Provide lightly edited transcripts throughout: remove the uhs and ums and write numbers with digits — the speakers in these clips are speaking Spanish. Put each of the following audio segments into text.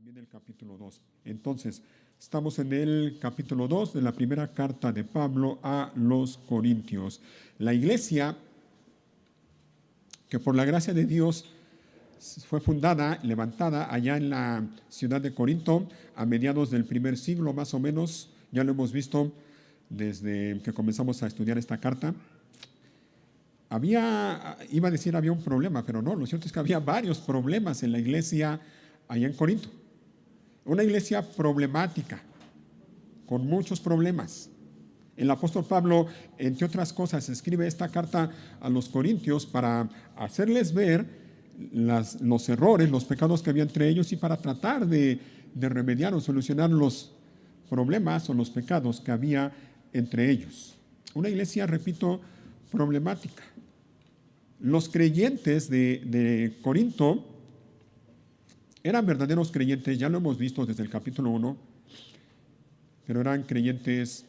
también el capítulo 2. Entonces, estamos en el capítulo 2 de la primera carta de Pablo a los Corintios. La iglesia, que por la gracia de Dios fue fundada, levantada allá en la ciudad de Corinto a mediados del primer siglo más o menos, ya lo hemos visto desde que comenzamos a estudiar esta carta. Iba a decir había un problema, pero no, lo cierto es que había varios problemas en la iglesia allá en Corinto. Una iglesia problemática, con muchos problemas. El apóstol Pablo, entre otras cosas, escribe esta carta a los corintios para hacerles ver los errores, los pecados que había entre ellos y para tratar de remediar o solucionar los problemas o los pecados que había entre ellos. Una iglesia, repito, problemática. Los creyentes de Corinto eran verdaderos creyentes, ya lo hemos visto desde el capítulo 1, pero eran creyentes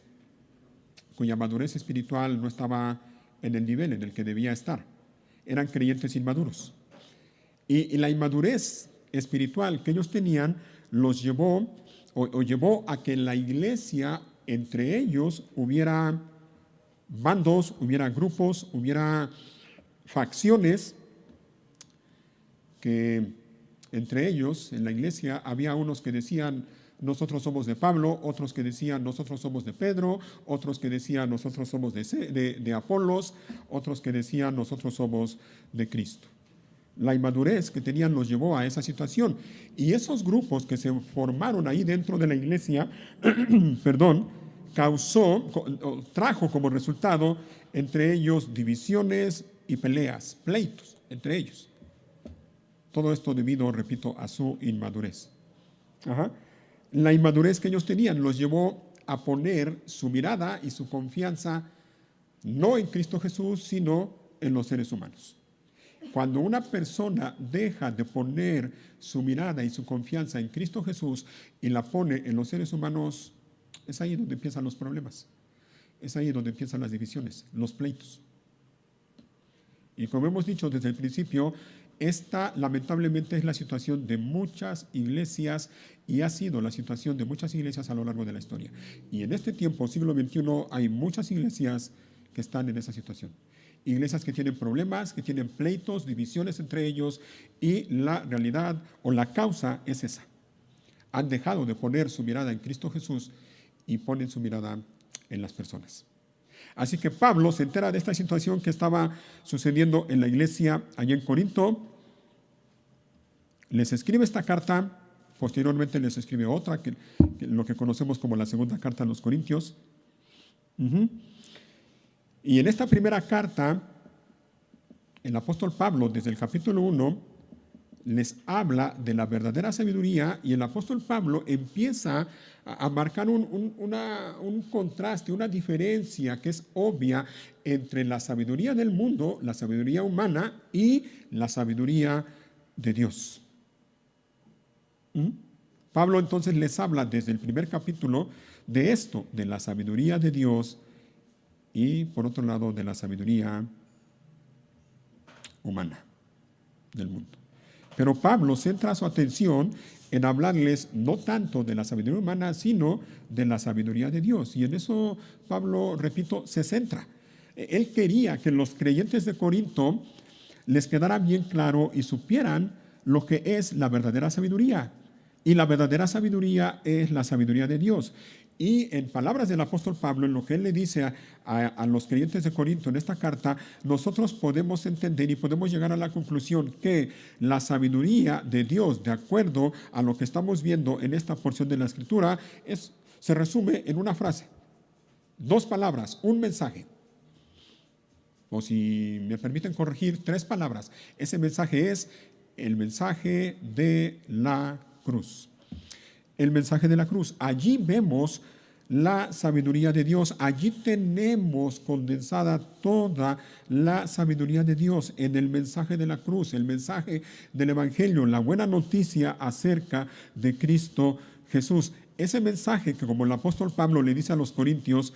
cuya madurez espiritual no estaba en el nivel en el que debía estar. Eran creyentes inmaduros. Y la inmadurez espiritual que ellos tenían los llevó a que en la iglesia entre ellos hubiera bandos, hubiera grupos, hubiera facciones, que entre ellos en la iglesia había unos que decían nosotros somos de Pablo, otros que decían nosotros somos de Pedro, otros que decían nosotros somos de Apolos, otros que decían nosotros somos de Cristo. La inmadurez que tenían los llevó a esa situación. Y esos grupos que se formaron ahí dentro de la iglesia, trajo como resultado entre ellos divisiones y peleas, pleitos entre ellos. Todo esto debido, repito, a su inmadurez. La inmadurez que ellos tenían los llevó a poner su mirada y su confianza no en Cristo Jesús, sino en los seres humanos. Cuando una persona deja de poner su mirada y su confianza en Cristo Jesús y la pone en los seres humanos, es ahí donde empiezan los problemas. Es ahí donde empiezan las divisiones, los pleitos. Y como hemos dicho desde el principio, esta lamentablemente es la situación de muchas iglesias y ha sido la situación de muchas iglesias a lo largo de la historia. Y en este tiempo, siglo XXI, hay muchas iglesias que están en esa situación. Iglesias que tienen problemas, que tienen pleitos, divisiones entre ellos, y la realidad o la causa es esa. Han dejado de poner su mirada en Cristo Jesús y ponen su mirada en las personas. Así que Pablo se entera de esta situación que estaba sucediendo en la iglesia allá en Corinto, les escribe esta carta, posteriormente les escribe otra, que lo que conocemos como la segunda carta a los Corintios. Y en esta primera carta, el apóstol Pablo, desde el capítulo 1, les habla de la verdadera sabiduría y el apóstol Pablo empieza a marcar un contraste, una diferencia que es obvia entre la sabiduría del mundo, la sabiduría humana y la sabiduría de Dios. Pablo entonces les habla desde el primer capítulo de esto, de la sabiduría de Dios y por otro lado de la sabiduría humana del mundo. Pero Pablo centra su atención en hablarles no tanto de la sabiduría humana, sino de la sabiduría de Dios. Y en eso Pablo, repito, se centra. Él quería que los creyentes de Corinto les quedara bien claro y supieran lo que es la verdadera sabiduría. Y la verdadera sabiduría es la sabiduría de Dios. Y en palabras del apóstol Pablo, en lo que él le dice a los creyentes de Corinto en esta carta, nosotros podemos entender y podemos llegar a la conclusión que la sabiduría de Dios, de acuerdo a lo que estamos viendo en esta porción de la Escritura, se resume en una frase, 2 palabras, un mensaje. O si me permiten corregir, 3 palabras. Ese mensaje es el mensaje de la cruz. El mensaje de la cruz. Allí vemos la sabiduría de Dios. Allí tenemos condensada toda la sabiduría de Dios en el mensaje de la cruz, el mensaje del Evangelio, la buena noticia acerca de Cristo Jesús. Ese mensaje que, como el apóstol Pablo le dice a los corintios,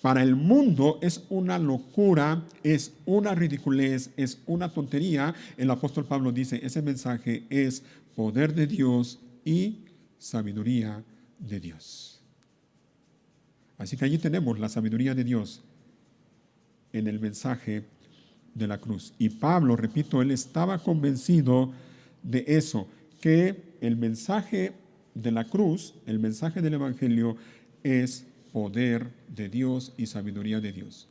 para el mundo es una locura, es una ridiculez, es una tontería. El apóstol Pablo dice, ese mensaje es poder de Dios y sabiduría de Dios. Así que allí tenemos la sabiduría de Dios en el mensaje de la cruz. Y Pablo, repito, él estaba convencido de eso, que el mensaje de la cruz, el mensaje del Evangelio, es poder de Dios y sabiduría de Dios.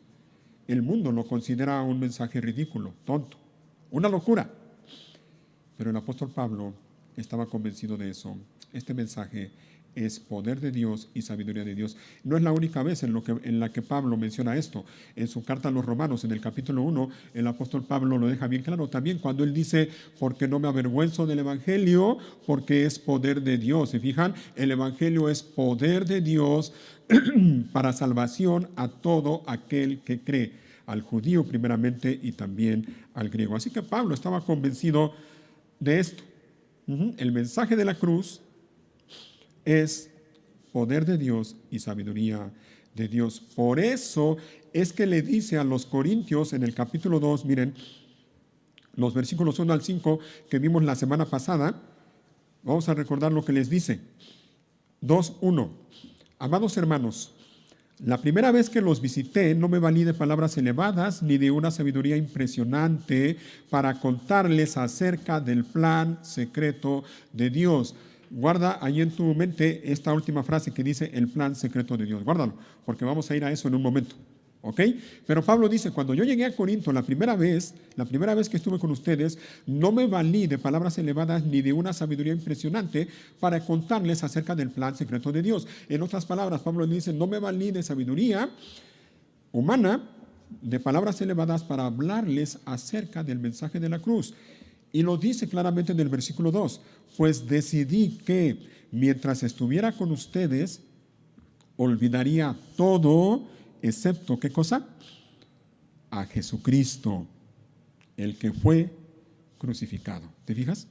El mundo lo considera un mensaje ridículo, tonto, una locura. Pero el apóstol Pablo estaba convencido de eso. Este mensaje es poder de Dios y sabiduría de Dios. No es la única vez en la que Pablo menciona esto. En su carta a los Romanos, en el capítulo 1, el apóstol Pablo lo deja bien claro también cuando él dice, porque no me avergüenzo del Evangelio, porque es poder de Dios. ¿Se fijan? El Evangelio es poder de Dios para salvación a todo aquel que cree, al judío primeramente y también al griego. Así que Pablo estaba convencido de esto. El mensaje de la cruz es poder de Dios y sabiduría de Dios. Por eso es que le dice a los corintios en el capítulo 2, miren, los versículos 1 al 5 que vimos la semana pasada, vamos a recordar lo que les dice. 2:1. Amados hermanos, la primera vez que los visité no me valí de palabras elevadas ni de una sabiduría impresionante para contarles acerca del plan secreto de Dios. Guarda ahí en tu mente esta última frase que dice el plan secreto de Dios. Guárdalo, porque vamos a ir a eso en un momento. ¿Ok? Pero Pablo dice, cuando yo llegué a Corinto la primera vez que estuve con ustedes, no me valí de palabras elevadas ni de una sabiduría impresionante para contarles acerca del plan secreto de Dios. En otras palabras, Pablo dice, no me valí de sabiduría humana, de palabras elevadas para hablarles acerca del mensaje de la cruz. Y lo dice claramente en el versículo 2, pues decidí que mientras estuviera con ustedes, olvidaría todo, excepto, ¿qué cosa? A Jesucristo, el que fue crucificado. ¿Te fijas?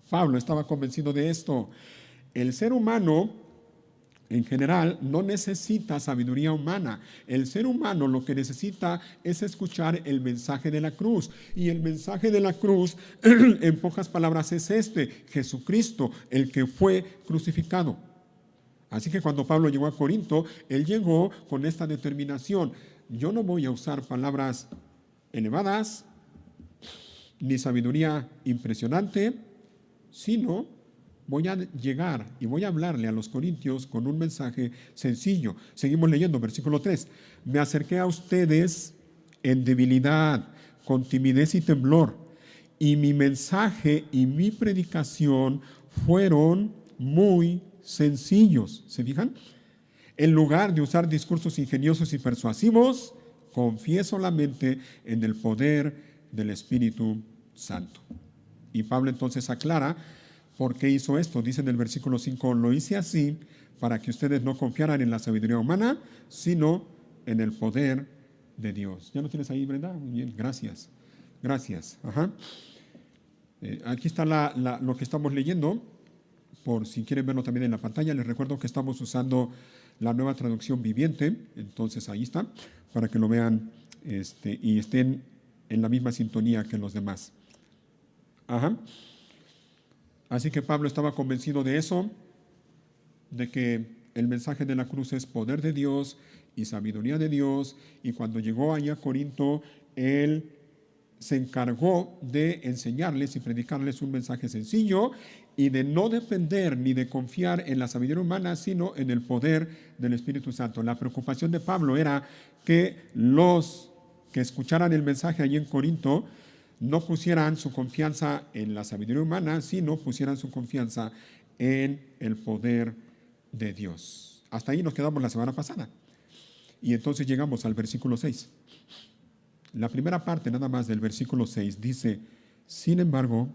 Pablo estaba convencido de esto. El ser humano, en general, no necesita sabiduría humana. El ser humano lo que necesita es escuchar el mensaje de la cruz. Y el mensaje de la cruz, en pocas palabras, es este: Jesucristo, el que fue crucificado. Así que cuando Pablo llegó a Corinto, él llegó con esta determinación. Yo no voy a usar palabras elevadas, ni sabiduría impresionante, sino voy a llegar y voy a hablarle a los corintios con un mensaje sencillo. Seguimos leyendo, versículo 3. Me acerqué a ustedes en debilidad, con timidez y temblor, y mi mensaje y mi predicación fueron muy sencillos. ¿Se fijan? En lugar de usar discursos ingeniosos y persuasivos, confié solamente en el poder del Espíritu Santo. Y Pablo entonces aclara por qué hizo esto. Dice en el versículo 5, lo hice así para que ustedes no confiaran en la sabiduría humana, sino en el poder de Dios. ¿Ya lo tienes ahí, Brenda? Muy bien, gracias. Gracias. Ajá. Aquí está lo que estamos leyendo. Por si quieren verlo también en la pantalla, les recuerdo que estamos usando la nueva traducción viviente, entonces ahí está, para que lo vean y estén en la misma sintonía que los demás. Ajá. Así que Pablo estaba convencido de eso, de que el mensaje de la cruz es poder de Dios y sabiduría de Dios, y cuando llegó allá a Corinto, él se encargó de enseñarles y predicarles un mensaje sencillo y de no depender ni de confiar en la sabiduría humana, sino en el poder del Espíritu Santo. La preocupación de Pablo era que los que escucharan el mensaje allí en Corinto no pusieran su confianza en la sabiduría humana, sino pusieran su confianza en el poder de Dios. Hasta ahí nos quedamos la semana pasada. Y entonces llegamos al versículo 6. La primera parte nada más del versículo 6 dice, sin embargo,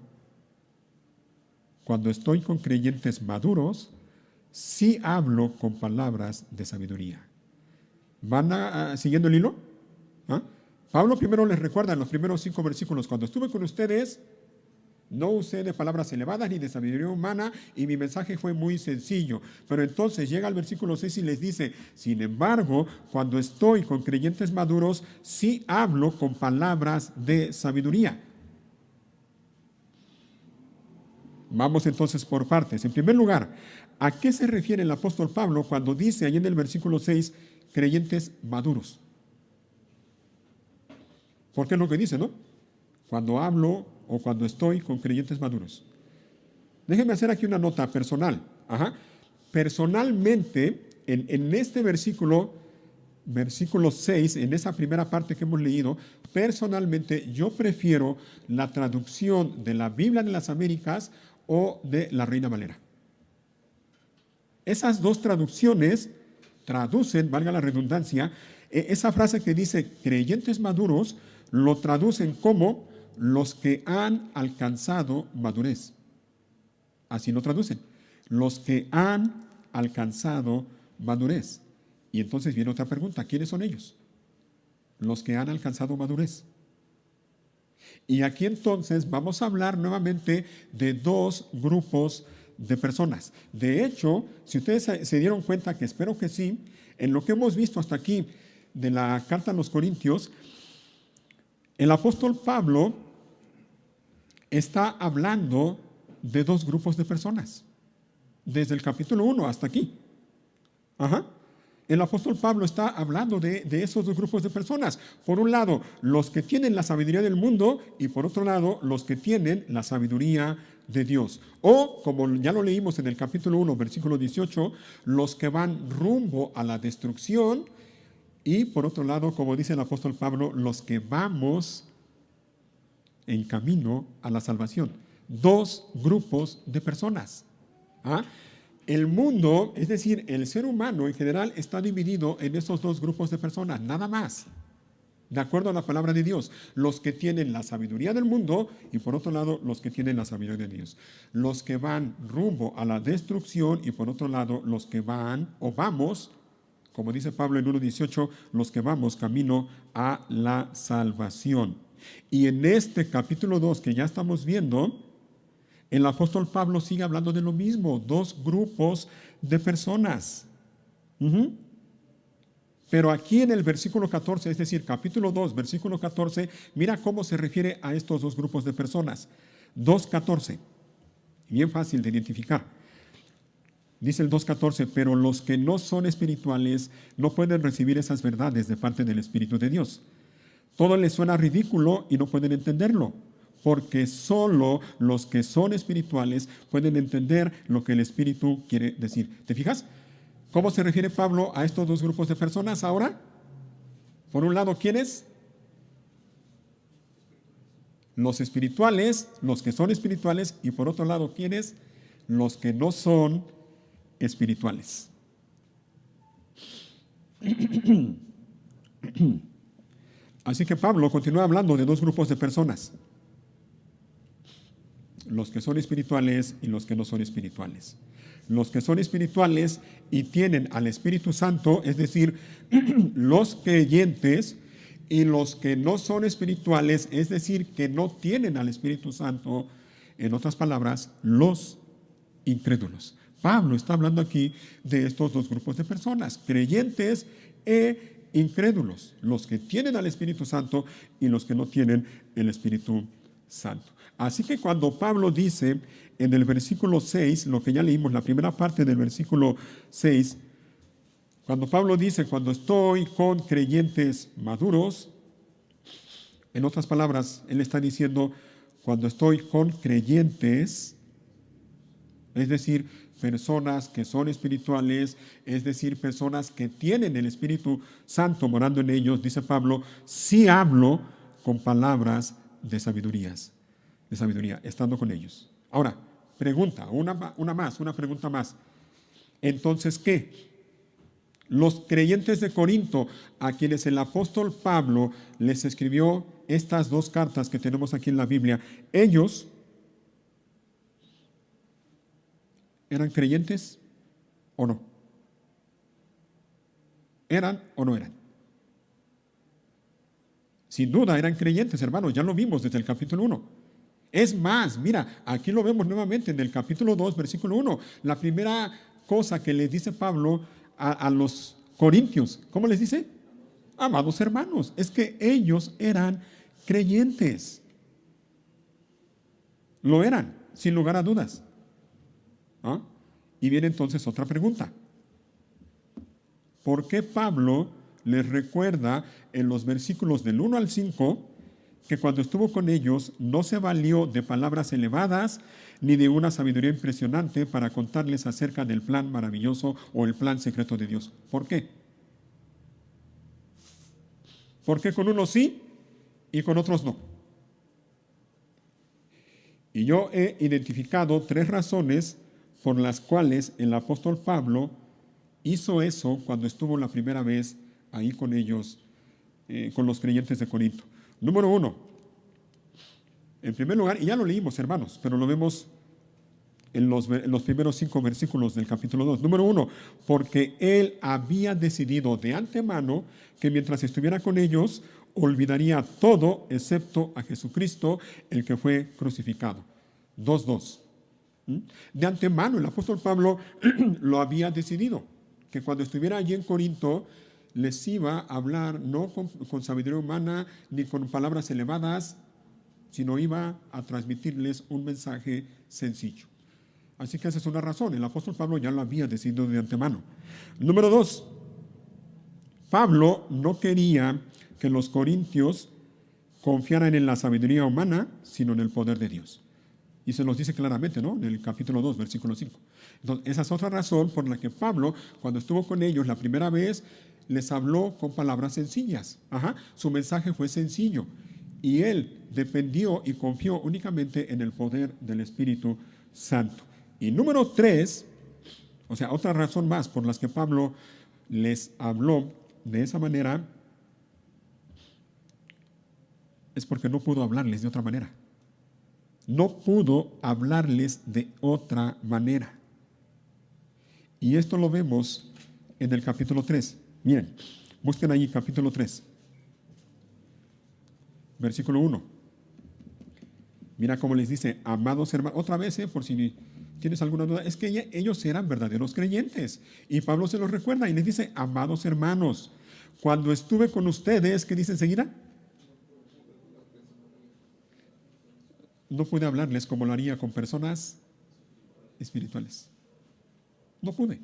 cuando estoy con creyentes maduros, sí hablo con palabras de sabiduría. ¿Van siguiendo el hilo? ¿Ah? Pablo primero les recuerda en los primeros 5 versículos, cuando estuve con ustedes, no usé de palabras elevadas ni de sabiduría humana y mi mensaje fue muy sencillo. Pero entonces llega al versículo 6 y les dice, sin embargo, cuando estoy con creyentes maduros, sí hablo con palabras de sabiduría. Vamos entonces por partes. En primer lugar, ¿a qué se refiere el apóstol Pablo cuando dice ahí en el versículo 6, creyentes maduros? Porque es lo que dice, ¿no? Cuando hablo o cuando estoy con creyentes maduros. Déjenme hacer aquí una nota personal. Personalmente, en este versículo 6, en esa primera parte que hemos leído, personalmente yo prefiero la traducción de la Biblia de las Américas o de la Reina Valera. Esas dos traducciones traducen, valga la redundancia, esa frase que dice creyentes maduros, lo traducen como los que han alcanzado madurez. Así lo traducen. Los que han alcanzado madurez. Y entonces viene otra pregunta. ¿Quiénes son ellos? Los que han alcanzado madurez. Y aquí entonces vamos a hablar nuevamente de dos grupos de personas. De hecho, si ustedes se dieron cuenta, que espero que sí, en lo que hemos visto hasta aquí de la carta a los Corintios, el apóstol Pablo está hablando de dos grupos de personas, desde el capítulo 1 hasta aquí. El apóstol Pablo está hablando de esos dos grupos de personas. Por un lado, los que tienen la sabiduría del mundo y por otro lado, los que tienen la sabiduría de Dios. O, como ya lo leímos en el capítulo 1, versículo 18, los que van rumbo a la destrucción y por otro lado, como dice el apóstol Pablo, los que vamos en camino a la salvación. Dos grupos de personas. El mundo, es decir, el ser humano en general está dividido en esos dos grupos de personas, nada más. De acuerdo a la palabra de Dios, los que tienen la sabiduría del mundo y por otro lado, los que tienen la sabiduría de Dios. Los que van rumbo a la destrucción y por otro lado, los que van o vamos, como dice Pablo en 1:18, los que vamos camino a la salvación. Y en este capítulo 2 que ya estamos viendo, el apóstol Pablo sigue hablando de lo mismo, dos grupos de personas. Pero aquí en el versículo 14, es decir, capítulo 2, versículo 14, mira cómo se refiere a estos dos grupos de personas. 2:14, bien fácil de identificar. Dice el 2:14, pero los que no son espirituales no pueden recibir esas verdades de parte del Espíritu de Dios. Todo les suena ridículo y no pueden entenderlo, porque solo los que son espirituales pueden entender lo que el Espíritu quiere decir. ¿Te fijas? ¿Cómo se refiere Pablo a estos dos grupos de personas ahora? Por un lado, ¿quiénes? Los espirituales, los que son espirituales, y por otro lado, ¿quiénes? Los que no son espirituales. Así que Pablo continúa hablando de dos grupos de personas. Los que son espirituales y los que no son espirituales. Los que son espirituales y tienen al Espíritu Santo, es decir, los creyentes, y los que no son espirituales, es decir, que no tienen al Espíritu Santo, en otras palabras, los incrédulos. Pablo está hablando aquí de estos dos grupos de personas, creyentes e incrédulos, los que tienen al Espíritu Santo y los que no tienen el Espíritu Santo. Así que cuando Pablo dice en el versículo 6, lo que ya leímos, la primera parte del versículo 6, cuando Pablo dice, cuando estoy con creyentes maduros, en otras palabras, él está diciendo, cuando estoy con creyentes, es decir, personas que son espirituales, es decir, personas que tienen el Espíritu Santo morando en ellos, dice Pablo, sí hablo con palabras de sabiduría, estando con ellos. Ahora, pregunta, una pregunta más. Entonces, ¿qué? Los creyentes de Corinto, a quienes el apóstol Pablo les escribió estas dos cartas que tenemos aquí en la Biblia, ellos ¿eran creyentes o no? ¿Eran o no eran? Sin duda eran creyentes, hermanos, ya lo vimos desde el capítulo 1. Es más, mira, aquí lo vemos nuevamente en el capítulo 2, versículo 1. La primera cosa que les dice Pablo a los corintios, ¿cómo les dice? Amados hermanos, es que ellos eran creyentes. Lo eran. sin lugar a dudas. ¿Ah? Y viene entonces otra pregunta. ¿Por qué Pablo les recuerda en los versículos del 1 al 5 que cuando estuvo con ellos no se valió de palabras elevadas ni de una sabiduría impresionante para contarles acerca del plan maravilloso o el plan secreto de Dios? ¿Por qué? ¿Por qué con unos sí y con otros no? Y yo he identificado 3 razones por las cuales el apóstol Pablo hizo eso cuando estuvo la primera vez ahí con ellos, con los creyentes de Corinto. Número 1, en primer lugar, y ya lo leímos, hermanos, pero lo vemos en los primeros 5 versículos del capítulo 2. Número 1, porque él había decidido de antemano que mientras estuviera con ellos, olvidaría todo excepto a Jesucristo, el que fue crucificado. 2:2. De antemano el apóstol Pablo lo había decidido, que cuando estuviera allí en Corinto les iba a hablar no con sabiduría humana ni con palabras elevadas, sino iba a transmitirles un mensaje sencillo. Así que esa es una razón, el apóstol Pablo ya lo había decidido de antemano. Número 2, Pablo no quería que los corintios confiaran en la sabiduría humana, sino en el poder de Dios. Y se nos dice claramente, ¿no? En el capítulo 2, versículo 5. Entonces, esa es otra razón por la que Pablo, cuando estuvo con ellos la primera vez, les habló con palabras sencillas. Su mensaje fue sencillo. Y él dependió y confió únicamente en el poder del Espíritu Santo. Y número 3, o sea, otra razón más por las que Pablo les habló de esa manera, es porque no pudo hablarles de otra manera. No pudo hablarles de otra manera. Y esto lo vemos en el capítulo 3. Miren, busquen ahí capítulo 3, versículo 1. Mira cómo les dice, amados hermanos, otra vez, por si tienes alguna duda, es que ellos eran verdaderos creyentes. Y Pablo se los recuerda y les dice, amados hermanos, cuando estuve con ustedes, ¿qué dice enseguida? No pude hablarles como lo haría con personas espirituales. No pude.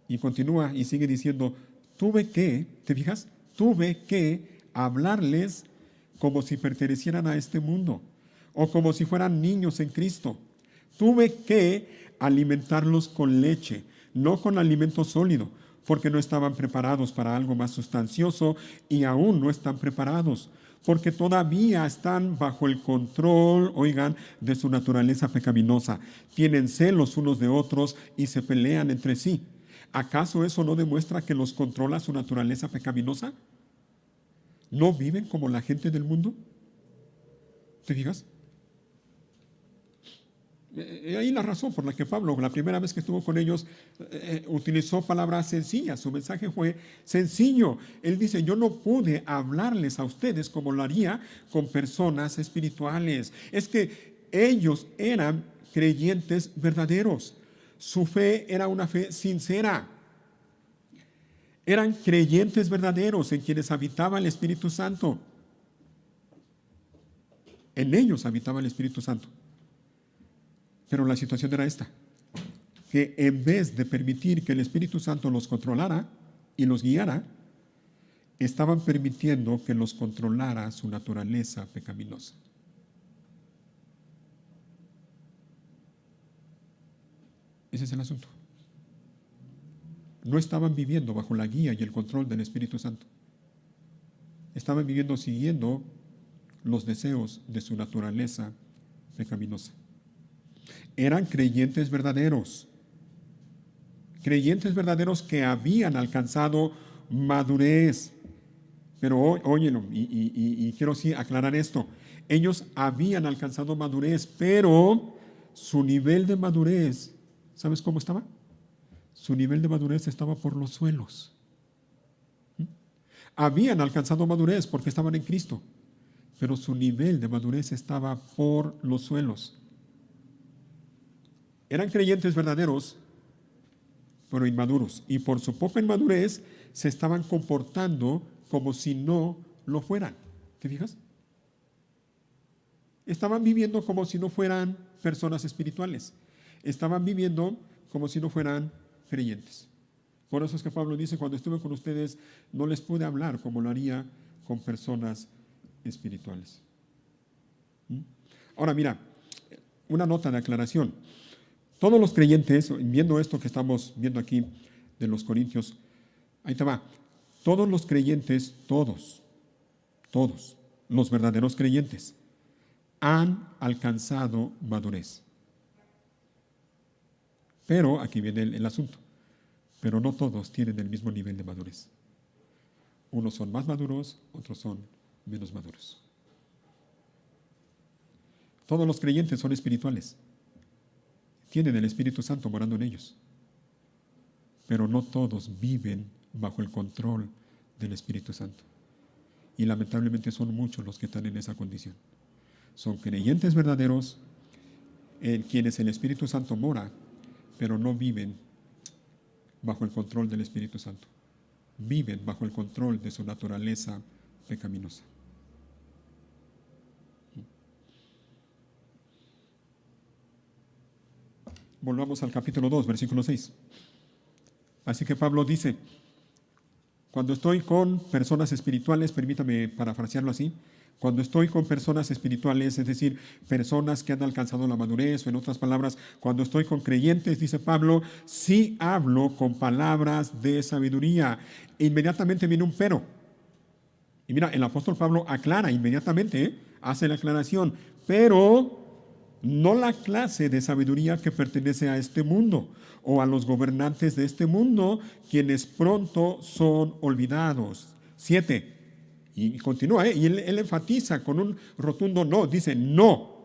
Y continúa y sigue diciendo, tuve que, ¿te fijas? Tuve que hablarles como si pertenecieran a este mundo o como si fueran niños en Cristo. Tuve que alimentarlos con leche, no con alimento sólido, porque no estaban preparados para algo más sustancioso y aún no están preparados, porque todavía están bajo el control, oigan, de su naturaleza pecaminosa. Tienen celos unos de otros y se pelean entre sí. ¿Acaso eso no demuestra que los controla su naturaleza pecaminosa? ¿No viven como la gente del mundo? ¿Te fijas? Ahí la razón por la que Pablo, la primera vez que estuvo con ellos, utilizó palabras sencillas. Su mensaje fue sencillo. Él dice, yo no pude hablarles a ustedes como lo haría con personas espirituales. Es que ellos eran creyentes verdaderos. Su fe era una fe sincera. Eran creyentes verdaderos en quienes habitaba el Espíritu Santo. En ellos habitaba el Espíritu Santo. Pero la situación era esta, que en vez de permitir que el Espíritu Santo los controlara y los guiara, estaban permitiendo que los controlara su naturaleza pecaminosa. Ese es el asunto. No estaban viviendo bajo la guía y el control del Espíritu Santo. Estaban viviendo siguiendo los deseos de su naturaleza pecaminosa. Eran creyentes verdaderos que habían alcanzado madurez. Pero óyelo, y quiero sí aclarar esto. Ellos habían alcanzado madurez, pero su nivel de madurez, ¿sabes cómo estaba? Su nivel de madurez estaba por los suelos. Habían alcanzado madurez porque estaban en Cristo, pero su nivel de madurez estaba por los suelos. Eran creyentes verdaderos, pero inmaduros. Y por su poca inmadurez se estaban comportando como si no lo fueran. ¿Te fijas? estaban viviendo como si no fueran personas espirituales. Estaban viviendo como si no fueran creyentes. Por eso es que Pablo dice, cuando estuve con ustedes no les pude hablar como lo haría con personas espirituales. Ahora mira, una nota de aclaración. Todos los creyentes, viendo esto que estamos viendo aquí de los Corintios, ahí te va. Todos los creyentes, todos, los verdaderos creyentes, han alcanzado madurez. Pero, aquí viene el asunto, pero no todos tienen el mismo nivel de madurez. Unos son más maduros, otros son menos maduros. Todos los creyentes son espirituales. Tienen el Espíritu Santo morando en ellos. Pero no todos viven bajo el control del Espíritu Santo. Y lamentablemente son muchos los que están en esa condición. Son creyentes verdaderos en quienes el Espíritu Santo mora, pero no viven bajo el control del Espíritu Santo. Viven bajo el control de su naturaleza pecaminosa. Volvamos al capítulo 2, versículo 6. Así que Pablo dice, cuando estoy con personas espirituales, permítame parafrasearlo así, cuando estoy con personas espirituales, es decir, personas que han alcanzado la madurez, o en otras palabras, cuando estoy con creyentes, dice Pablo, sí hablo con palabras de sabiduría. E inmediatamente viene un pero. Y mira, el apóstol Pablo aclara inmediatamente, hace la aclaración, pero no la clase de sabiduría que pertenece a este mundo o a los gobernantes de este mundo, quienes pronto son olvidados. 7. Y continúa, y él enfatiza con un rotundo no, dice no.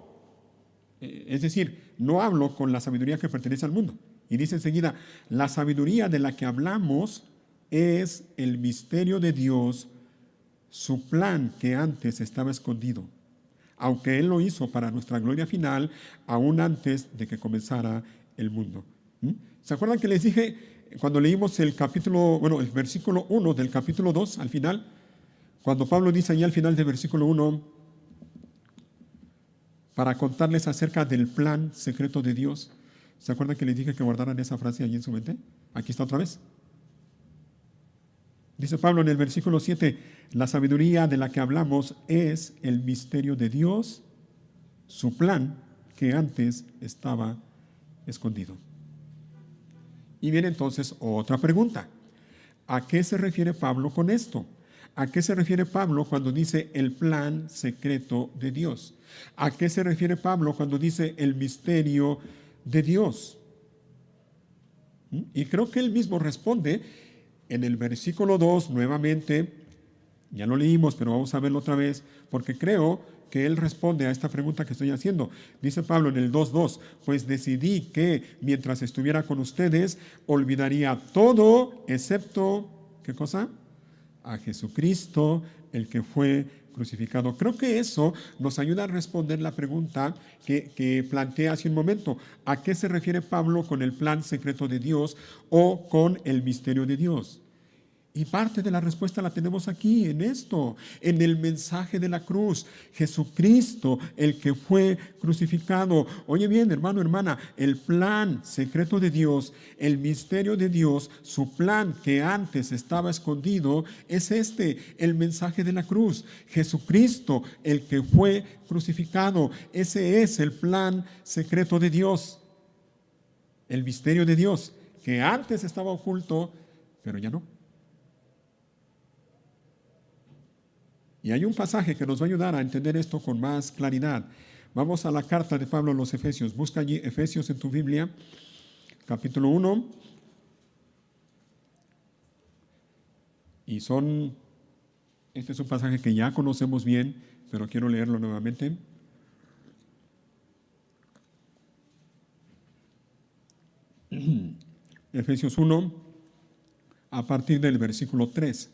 Es decir, no hablo con la sabiduría que pertenece al mundo. Y dice enseguida, la sabiduría de la que hablamos es el misterio de Dios, su plan que antes estaba escondido, aunque Él lo hizo para nuestra gloria final, aún antes de que comenzara el mundo. ¿Se acuerdan que les dije cuando leímos el versículo 1 del capítulo 2 al final? Cuando Pablo dice allí al final del versículo 1, para contarles acerca del plan secreto de Dios. ¿Se acuerdan que les dije que guardaran esa frase allí en su mente? Aquí está otra vez. Dice Pablo en el versículo 7, la sabiduría de la que hablamos es el misterio de Dios, su plan que antes estaba escondido. Y viene entonces otra pregunta. ¿A qué se refiere Pablo con esto? ¿A qué se refiere Pablo cuando dice el plan secreto de Dios? ¿A qué se refiere Pablo cuando dice el misterio de Dios? Y creo que él mismo responde en el versículo 2 nuevamente, ya lo leímos, pero vamos a verlo otra vez, porque creo que él responde a esta pregunta que estoy haciendo. Dice Pablo en el 2:2, pues decidí que mientras estuviera con ustedes, olvidaría todo excepto, ¿qué cosa? A Jesucristo, el que fue crucificado. Creo que eso nos ayuda a responder la pregunta que planteé hace un momento. ¿A qué se refiere Pablo con el plan secreto de Dios o con el misterio de Dios? Y parte de la respuesta la tenemos aquí, en esto, en el mensaje de la cruz. Jesucristo, el que fue crucificado. Oye bien, hermano, hermana, el plan secreto de Dios, el misterio de Dios, su plan que antes estaba escondido, es el mensaje de la cruz. Jesucristo, el que fue crucificado. Ese es el plan secreto de Dios. El misterio de Dios, que antes estaba oculto, pero ya no. Y hay un pasaje que nos va a ayudar a entender esto con más claridad. Vamos a la carta de Pablo a los Efesios. Busca allí Efesios en tu Biblia, capítulo 1. Y este es un pasaje que ya conocemos bien, pero quiero leerlo nuevamente. Efesios 1, a partir del versículo 3.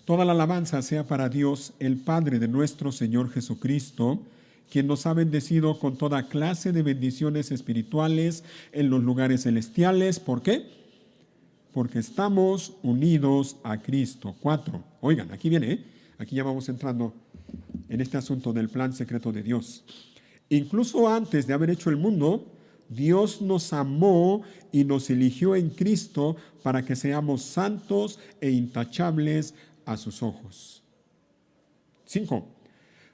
Toda la alabanza sea para Dios, el Padre de nuestro Señor Jesucristo, quien nos ha bendecido con toda clase de bendiciones espirituales en los lugares celestiales. ¿Por qué? Porque estamos unidos a Cristo. 4. Oigan, aquí viene, aquí ya vamos entrando en este asunto del plan secreto de Dios. Incluso antes de haber hecho el mundo, Dios nos amó y nos eligió en Cristo para que seamos santos e intachables a sus ojos. 5.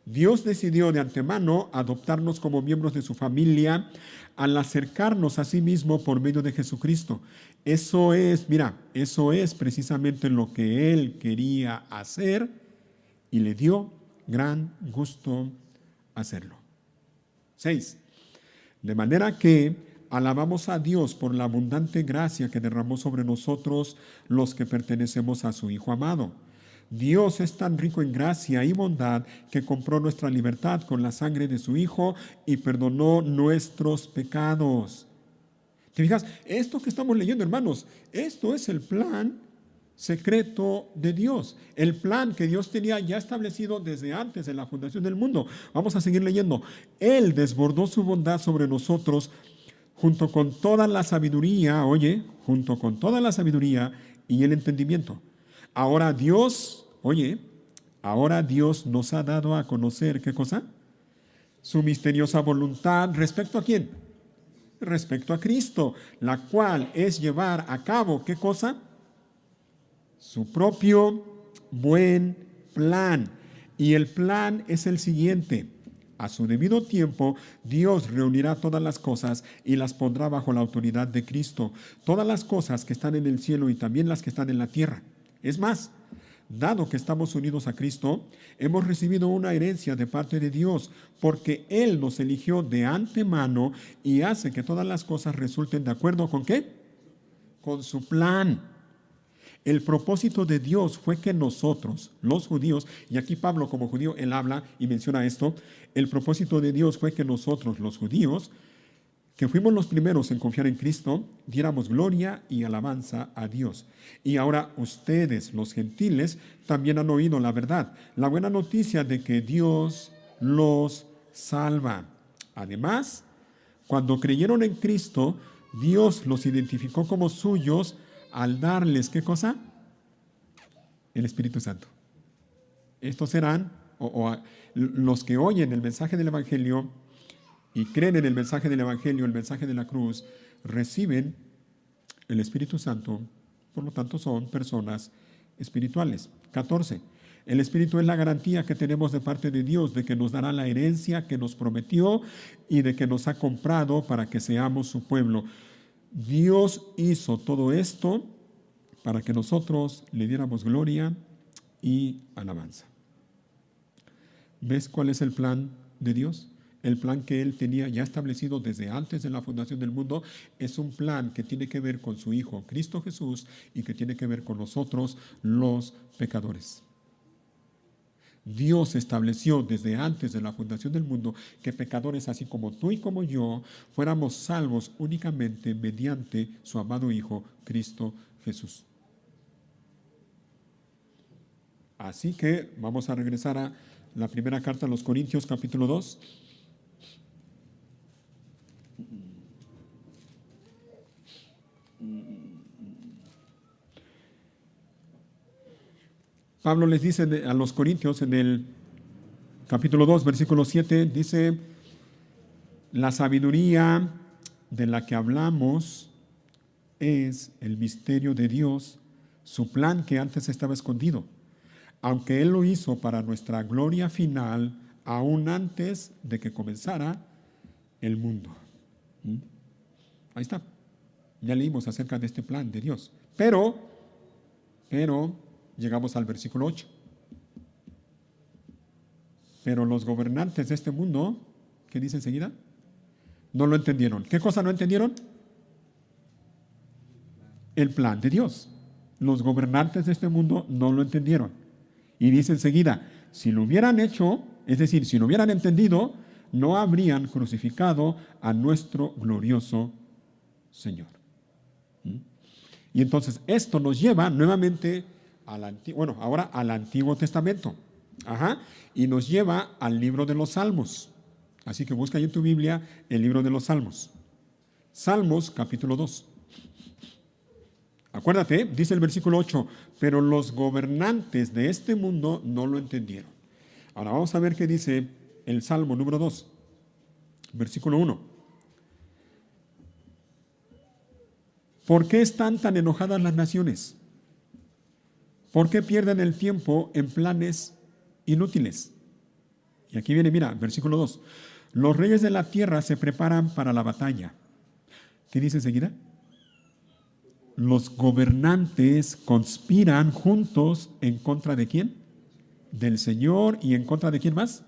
Dios decidió de antemano adoptarnos como miembros de su familia al acercarnos a sí mismo por medio de Jesucristo. Eso es precisamente lo que Él quería hacer y le dio gran gusto hacerlo. 6. De manera que alabamos a Dios por la abundante gracia que derramó sobre nosotros los que pertenecemos a su Hijo amado. Dios es tan rico en gracia y bondad que compró nuestra libertad con la sangre de su Hijo y perdonó nuestros pecados. ¿Te fijas? Esto que estamos leyendo, hermanos, esto es el plan secreto de Dios. El plan que Dios tenía ya establecido desde antes de la fundación del mundo. Vamos a seguir leyendo. Él desbordó su bondad sobre nosotros junto con toda la sabiduría, junto con toda la sabiduría y el entendimiento. Ahora Dios nos ha dado a conocer, ¿qué cosa? Su misteriosa voluntad, ¿respecto a quién? Respecto a Cristo, la cual es llevar a cabo, ¿qué cosa? Su propio buen plan. Y el plan es el siguiente. A su debido tiempo, Dios reunirá todas las cosas y las pondrá bajo la autoridad de Cristo. Todas las cosas que están en el cielo y también las que están en la tierra. Es más, dado que estamos unidos a Cristo, hemos recibido una herencia de parte de Dios, porque Él nos eligió de antemano y hace que todas las cosas resulten de acuerdo ¿con qué? Con su plan. El propósito de Dios fue que nosotros, los judíos, y aquí Pablo como judío, él habla y menciona esto, el propósito de Dios fue que nosotros, los judíos, que fuimos los primeros en confiar en Cristo, diéramos gloria y alabanza a Dios. Y ahora ustedes, los gentiles, también han oído la verdad, la buena noticia de que Dios los salva. Además, cuando creyeron en Cristo, Dios los identificó como suyos al darles, ¿qué cosa? El Espíritu Santo. Estos serán, los que oyen el mensaje del Evangelio y creen en el mensaje del Evangelio, el mensaje de la cruz, reciben el Espíritu Santo, por lo tanto son personas espirituales. 14. El Espíritu es la garantía que tenemos de parte de Dios de que nos dará la herencia que nos prometió y de que nos ha comprado para que seamos su pueblo. Dios hizo todo esto para que nosotros le diéramos gloria y alabanza. ¿Ves cuál es el plan de Dios? El plan que Él tenía ya establecido desde antes de la fundación del mundo es un plan que tiene que ver con su Hijo, Cristo Jesús, y que tiene que ver con nosotros, los pecadores. Dios estableció desde antes de la fundación del mundo que pecadores así como tú y como yo fuéramos salvos únicamente mediante su amado Hijo, Cristo Jesús. Así que vamos a regresar a la primera carta a los Corintios, capítulo 2. Pablo les dice a los Corintios en el capítulo 2, versículo 7, dice, la sabiduría de la que hablamos es el misterio de Dios, su plan que antes estaba escondido, aunque Él lo hizo para nuestra gloria final, aún antes de que comenzara el mundo. Ahí está. Ya leímos acerca de este plan de Dios. Pero, llegamos al versículo 8. Pero los gobernantes de este mundo, ¿qué dice enseguida? No lo entendieron. ¿Qué cosa no entendieron? El plan de Dios. Los gobernantes de este mundo no lo entendieron. Y dice enseguida, si lo hubieran hecho, es decir, si lo hubieran entendido, no habrían crucificado a nuestro glorioso Señor. Y entonces esto nos lleva nuevamente ahora al Antiguo Testamento. Y nos lleva al libro de los Salmos. Así que busca ahí en tu Biblia el libro de los Salmos. Salmos capítulo 2. Acuérdate, dice el versículo 8, pero los gobernantes de este mundo no lo entendieron. Ahora vamos a ver qué dice el Salmo número 2, versículo 1. ¿Por qué están tan enojadas las naciones? ¿Por qué pierden el tiempo en planes inútiles? Y aquí viene, mira, versículo 2. Los reyes de la tierra se preparan para la batalla. ¿Qué dice enseguida? Los gobernantes conspiran juntos en contra de ¿quién? Del Señor. ¿Y en contra de quién más?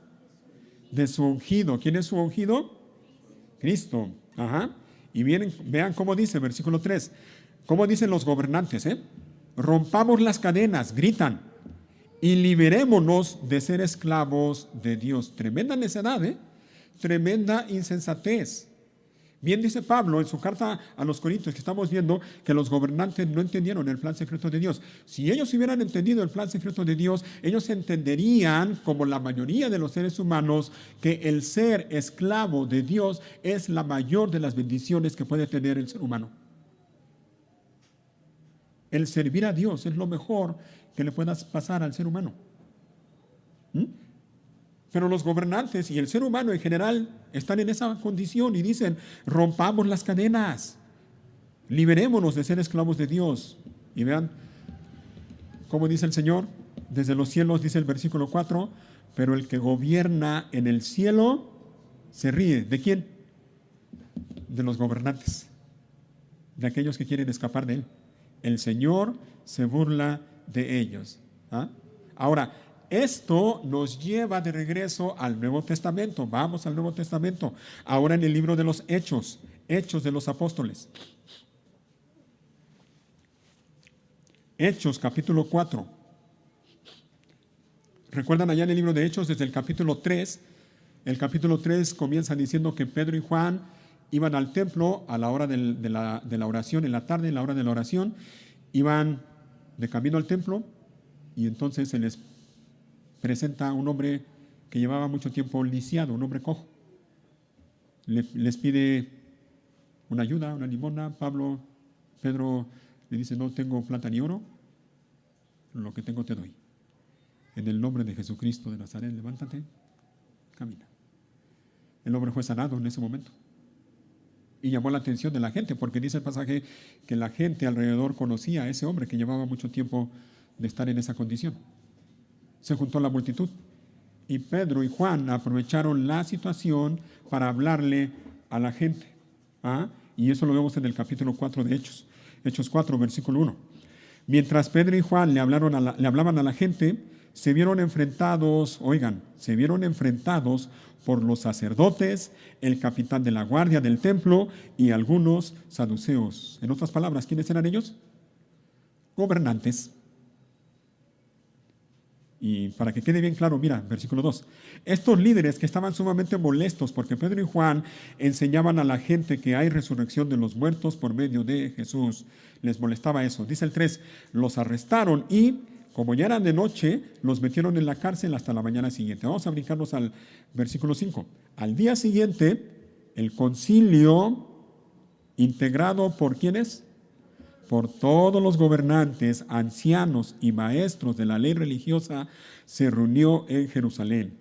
De su ungido. ¿Quién es su ungido? Cristo. Ajá. Y vean cómo dice, versículo 3. ¿Cómo dicen los gobernantes? Rompamos las cadenas, gritan, y liberémonos de ser esclavos de Dios. Tremenda necedad, tremenda insensatez. Bien dice Pablo en su carta a los Corintios, que estamos viendo que los gobernantes no entendieron el plan secreto de Dios. Si ellos hubieran entendido el plan secreto de Dios, ellos entenderían, como la mayoría de los seres humanos, que el ser esclavo de Dios es la mayor de las bendiciones que puede tener el ser humano. El servir a Dios es lo mejor que le puedas pasar al ser humano. Pero los gobernantes y el ser humano en general están en esa condición y dicen, rompamos las cadenas, liberémonos de ser esclavos de Dios. Y vean cómo dice el Señor, desde los cielos, dice el versículo 4, pero el que gobierna en el cielo se ríe. ¿De quién? De los gobernantes, de aquellos que quieren escapar de Él. El Señor se burla de ellos. Ahora, esto nos lleva de regreso al Nuevo Testamento. Vamos al Nuevo Testamento. Ahora en el libro de los Hechos, Hechos de los Apóstoles. Hechos, capítulo 4. ¿Recuerdan allá en el libro de Hechos, desde el capítulo 3? El capítulo 3 comienza diciendo que Pedro y Juan iban al templo a la hora de la oración, en la tarde, en la hora de la oración, iban de camino al templo y entonces se les presenta un hombre que llevaba mucho tiempo lisiado, un hombre cojo. Les pide una ayuda, una limosna. Pedro le dice, no tengo plata ni oro, lo que tengo te doy. En el nombre de Jesucristo de Nazaret, levántate, camina. El hombre fue sanado en ese momento. Y llamó la atención de la gente, porque dice el pasaje que la gente alrededor conocía a ese hombre que llevaba mucho tiempo de estar en esa condición. Se juntó la multitud y Pedro y Juan aprovecharon la situación para hablarle a la gente. Y eso lo vemos en el capítulo 4 de Hechos. Hechos 4, versículo 1. Mientras Pedro y Juan le hablaban a la gente, se vieron enfrentados por los sacerdotes, el capitán de la guardia del templo y algunos saduceos. En otras palabras, ¿quiénes eran ellos? Gobernantes. Y para que quede bien claro, mira, versículo 2. Estos líderes que estaban sumamente molestos porque Pedro y Juan enseñaban a la gente que hay resurrección de los muertos por medio de Jesús. Les molestaba eso. Dice el 3, los arrestaron y, como ya eran de noche, los metieron en la cárcel hasta la mañana siguiente. Vamos a brincarnos al versículo 5. Al día siguiente, el concilio, integrado por ¿quiénes? Por todos los gobernantes, ancianos y maestros de la ley religiosa, se reunió en Jerusalén.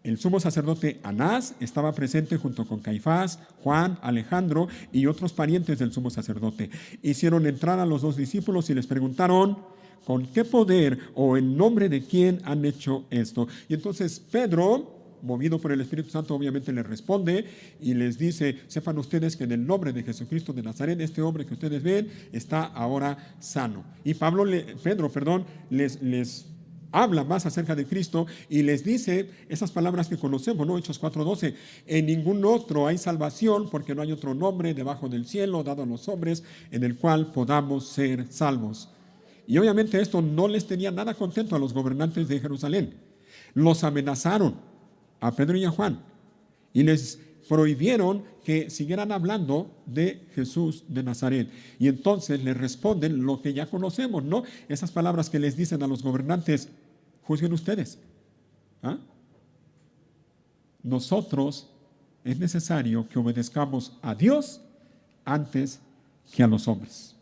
El sumo sacerdote Anás estaba presente junto con Caifás, Juan, Alejandro y otros parientes del sumo sacerdote. Hicieron entrar a los dos discípulos y les preguntaron, ¿con qué poder o en nombre de quién han hecho esto? Y entonces Pedro, movido por el Espíritu Santo, obviamente les responde y les dice, sepan ustedes que en el nombre de Jesucristo de Nazaret, este hombre que ustedes ven está ahora sano. Y Pedro, les habla más acerca de Cristo y les dice esas palabras que conocemos, ¿no? Hechos 4:12, en ningún otro hay salvación porque no hay otro nombre debajo del cielo dado a los hombres en el cual podamos ser salvos. Y obviamente esto no les tenía nada contento a los gobernantes de Jerusalén. Los amenazaron a Pedro y a Juan y les prohibieron que siguieran hablando de Jesús de Nazaret. Y entonces les responden lo que ya conocemos, ¿no? Esas palabras que les dicen a los gobernantes, juzguen ustedes. Nosotros es necesario que obedezcamos a Dios antes que a los hombres.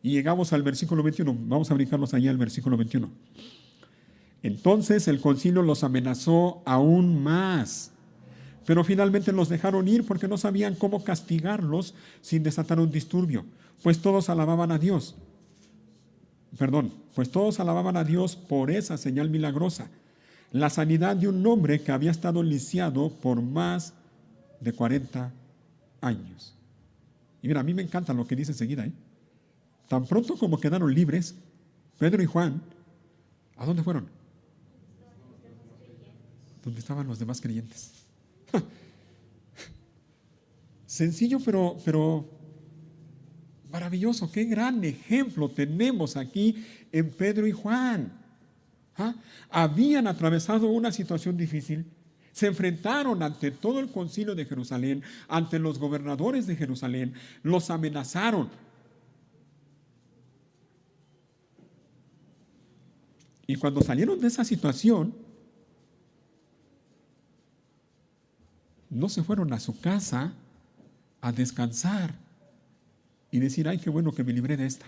Y llegamos al versículo 21. Vamos a brincarnos allá al versículo 21. Entonces el concilio los amenazó aún más, pero finalmente los dejaron ir porque no sabían cómo castigarlos sin desatar un disturbio, pues todos alababan a Dios. Pues todos alababan a Dios por esa señal milagrosa, la sanidad de un hombre que había estado lisiado por más de 40 años. Y mira, a mí me encanta lo que dice enseguida, ¿eh? Tan pronto como quedaron libres, Pedro y Juan, ¿a dónde fueron? Donde estaban los demás creyentes. Sencillo, pero maravilloso. Qué gran ejemplo tenemos aquí en Pedro y Juan. ¿Ah? Habían atravesado una situación difícil. Se enfrentaron ante todo el concilio de Jerusalén, ante los gobernadores de Jerusalén, los amenazaron. Y cuando salieron de esa situación, no se fueron a su casa a descansar y decir, ay, qué bueno que me libré de esta.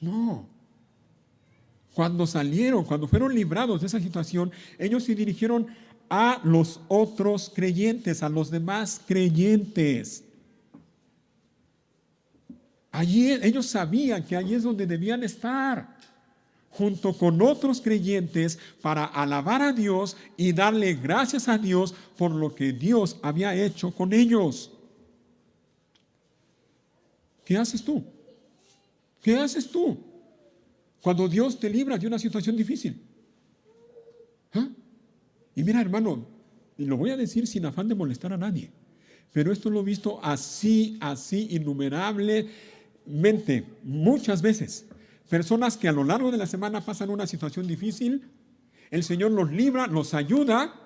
No. Cuando salieron, cuando fueron librados de esa situación, ellos se dirigieron a los otros creyentes, a los demás creyentes. Allí ellos sabían que allí es donde debían estar, junto con otros creyentes, para alabar a Dios y darle gracias a Dios por lo que Dios había hecho con ellos. ¿Qué haces tú? ¿Qué haces tú cuando Dios te libra de una situación difícil? ¿Ah? Y mira, hermano, y lo voy a decir sin afán de molestar a nadie, pero esto lo he visto así, innumerablemente, muchas veces. Personas que a lo largo de la semana pasan una situación difícil, el Señor los libra, los ayuda,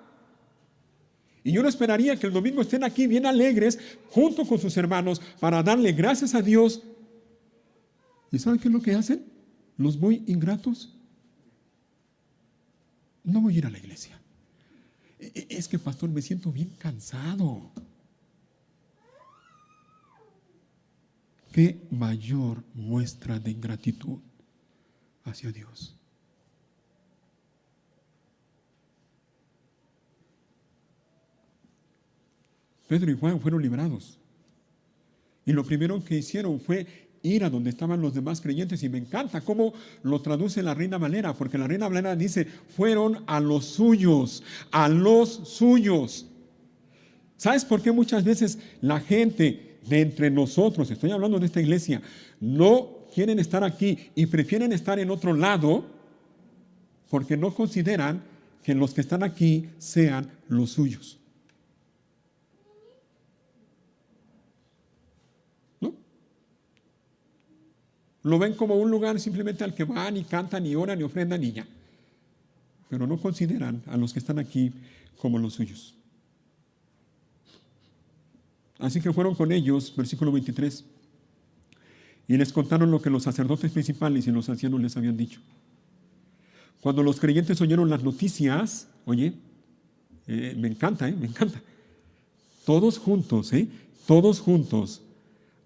y uno esperaría que el domingo estén aquí bien alegres, junto con sus hermanos, para darle gracias a Dios. ¿Y saben qué es lo que hacen los muy ingratos? No voy a ir a la iglesia. Es que, pastor, me siento bien cansado. ¿Qué mayor muestra de ingratitud hacia Dios? Pedro y Juan fueron librados. Y lo primero que hicieron fue ir a donde estaban los demás creyentes. Y me encanta cómo lo traduce la Reina Valera, porque la Reina Valera dice, fueron a los suyos, a los suyos. ¿Sabes por qué muchas veces la gente de entre nosotros, estoy hablando de esta iglesia, no quieren estar aquí y prefieren estar en otro lado? Porque no consideran que los que están aquí sean los suyos. ¿No? Lo ven como un lugar simplemente al que van y cantan y oran y ofrendan y ya. Pero no consideran a los que están aquí como los suyos. Así que fueron con ellos, versículo 23, y les contaron lo que los sacerdotes principales y los ancianos les habían dicho. Cuando los creyentes oyeron las noticias, me encanta, todos juntos,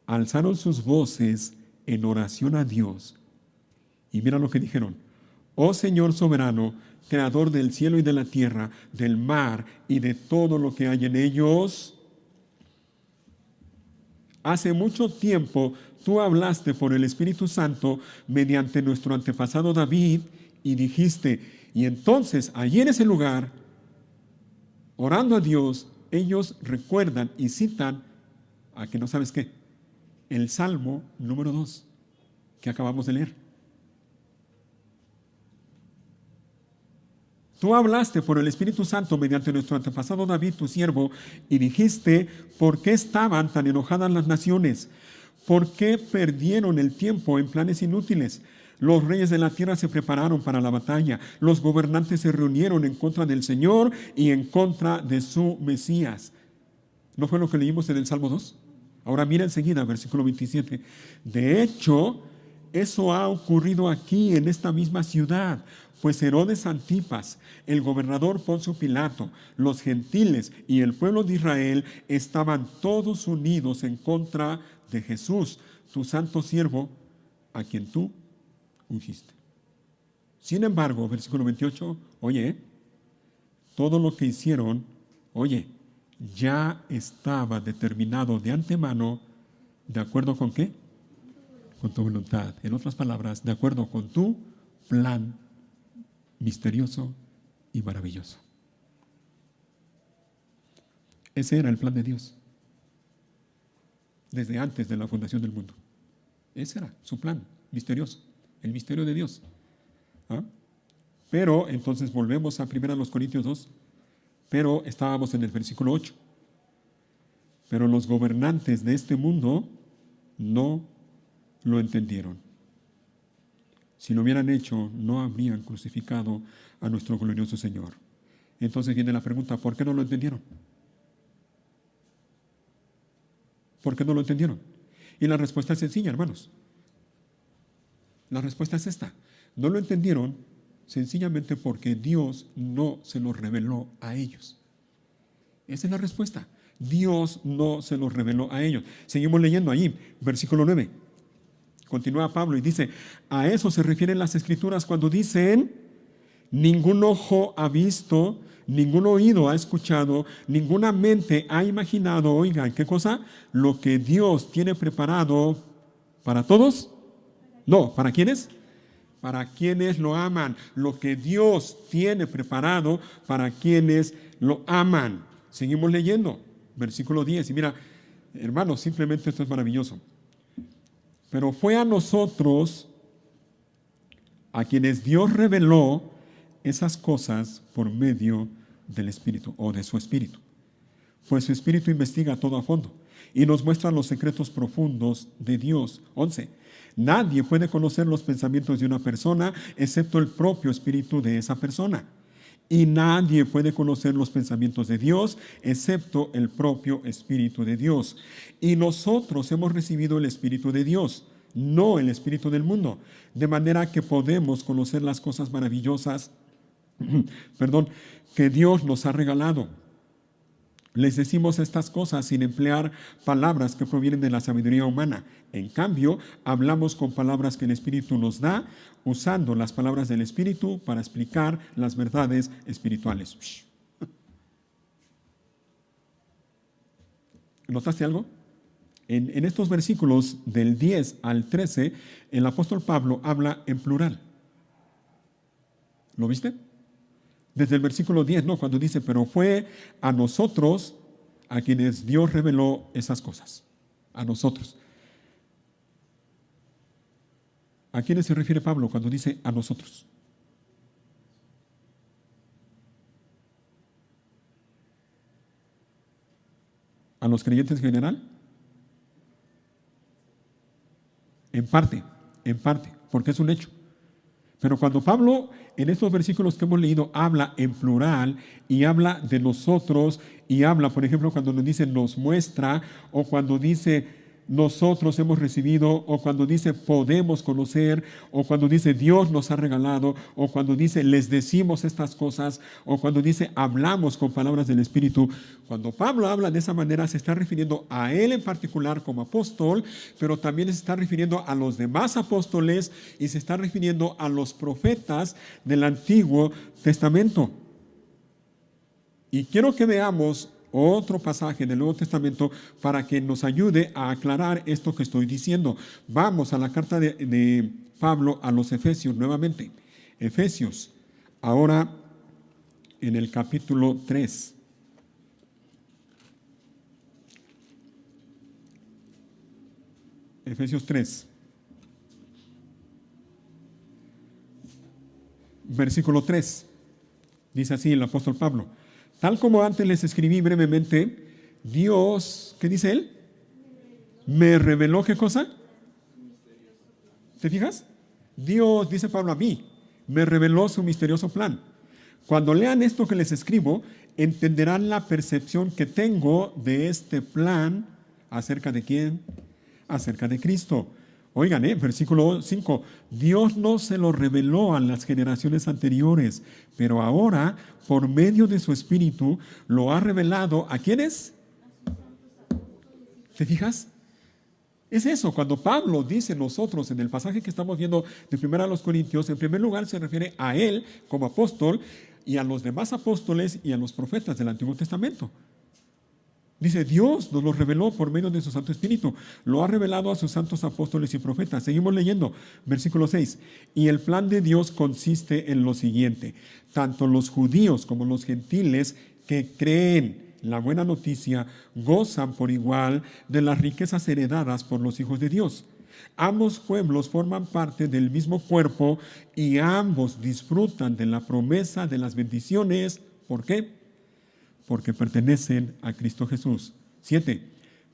alzaron sus voces en oración a Dios. Y mira lo que dijeron: oh Señor soberano, creador del cielo y de la tierra, del mar y de todo lo que hay en ellos, hace mucho tiempo tú hablaste por el Espíritu Santo mediante nuestro antepasado David y dijiste, y entonces allí en ese lugar, orando a Dios, ellos recuerdan y citan a que no sabes qué, el Salmo número 2 que acabamos de leer. Tú hablaste por el Espíritu Santo mediante nuestro antepasado David, tu siervo, y dijiste, ¿por qué estaban tan enojadas las naciones? ¿Por qué perdieron el tiempo en planes inútiles? Los reyes de la tierra se prepararon para la batalla. Los gobernantes se reunieron en contra del Señor y en contra de su Mesías. ¿No fue lo que leímos en el Salmo 2? Ahora mira enseguida, versículo 27. De hecho, eso ha ocurrido aquí en esta misma ciudad, pues Herodes Antipas, el gobernador Poncio Pilato, los gentiles y el pueblo de Israel estaban todos unidos en contra de Jesús, tu santo siervo, a quien tú ungiste. Sin embargo, versículo 28, oye, todo lo que hicieron, oye, ya estaba determinado de antemano, ¿de acuerdo con qué? Con tu voluntad. En otras palabras, de acuerdo con tu plan misterioso y maravilloso. Ese era el plan de Dios, desde antes de la fundación del mundo. Ese era su plan misterioso, el misterio de Dios. ¿Ah? Pero, entonces volvemos a 1 Corintios 2, pero estábamos en el versículo 8. Pero los gobernantes de este mundo no lo entendieron. Si lo hubieran hecho, no habrían crucificado a nuestro glorioso Señor. Entonces viene la pregunta, ¿por qué no lo entendieron? ¿Por qué no lo entendieron? Y la respuesta es sencilla, hermanos. La respuesta es esta. No lo entendieron sencillamente porque Dios no se lo reveló a ellos. Esa es la respuesta. Dios no se lo reveló a ellos. Seguimos leyendo allí, versículo 9. Continúa Pablo y dice, a eso se refieren las Escrituras cuando dicen, ningún ojo ha visto, ningún oído ha escuchado, ninguna mente ha imaginado, oigan, ¿qué cosa? Lo que Dios tiene preparado para todos. No, ¿para quiénes? Para quienes lo aman. Lo que Dios tiene preparado para quienes lo aman. Seguimos leyendo, versículo 10. Y mira, hermanos, simplemente esto es maravilloso. Pero fue a nosotros a quienes Dios reveló esas cosas por medio del Espíritu o de su Espíritu. Pues su Espíritu investiga todo a fondo y nos muestra los secretos profundos de Dios. 11. Nadie puede conocer los pensamientos de una persona excepto el propio Espíritu de esa persona. Y nadie puede conocer los pensamientos de Dios excepto el propio Espíritu de Dios. Y nosotros hemos recibido el Espíritu de Dios, no el espíritu del mundo, de manera que podemos conocer las cosas maravillosas, que Dios nos ha regalado. Les decimos estas cosas sin emplear palabras que provienen de la sabiduría humana. En cambio, hablamos con palabras que el Espíritu nos da, usando las palabras del Espíritu para explicar las verdades espirituales. ¿Notaste algo? En estos versículos del 10 al 13, el apóstol Pablo habla en plural. ¿Lo viste? Desde el versículo 10, ¿no? Cuando dice, pero fue a nosotros a quienes Dios reveló esas cosas. A nosotros. ¿A quiénes se refiere Pablo cuando dice a nosotros? ¿A los creyentes en general? En parte, porque es un hecho. Pero cuando Pablo, en estos versículos que hemos leído, habla en plural y habla de nosotros y habla, por ejemplo, cuando nos dice nos muestra, o cuando dice nosotros hemos recibido, o cuando dice podemos conocer, o cuando dice Dios nos ha regalado, o cuando dice les decimos estas cosas, o cuando dice hablamos con palabras del Espíritu. Cuando Pablo habla de esa manera se está refiriendo a él en particular como apóstol, pero también se está refiriendo a los demás apóstoles y se está refiriendo a los profetas del Antiguo Testamento. Y quiero que veamos otro pasaje del Nuevo Testamento para que nos ayude a aclarar esto que estoy diciendo. Vamos a la carta de Pablo a los Efesios nuevamente. Efesios, ahora en el capítulo 3. Efesios 3. Versículo 3. Dice así el apóstol Pablo. Tal como antes les escribí brevemente, Dios, ¿qué dice él? Me reveló, ¿qué cosa? ¿Te fijas? Dios, dice Pablo a mí, me reveló su misterioso plan. Cuando lean esto que les escribo, entenderán la percepción que tengo de este plan. ¿Acerca de quién? Acerca de Cristo. Oigan, versículo 5, Dios no se lo reveló a las generaciones anteriores, pero ahora, por medio de su Espíritu, lo ha revelado ¿a quiénes? ¿Te fijas? Es eso, cuando Pablo dice nosotros en el pasaje que estamos viendo de 1 Corintios, en primer lugar se refiere a él como apóstol y a los demás apóstoles y a los profetas del Antiguo Testamento. Dice, Dios nos lo reveló por medio de su Santo Espíritu. Lo ha revelado a sus santos apóstoles y profetas. Seguimos leyendo, versículo 6. Y el plan de Dios consiste en lo siguiente. Tanto los judíos como los gentiles que creen la buena noticia gozan por igual de las riquezas heredadas por los hijos de Dios. Ambos pueblos forman parte del mismo cuerpo y ambos disfrutan de la promesa de las bendiciones. ¿Por qué? Porque pertenecen a Cristo Jesús. 7.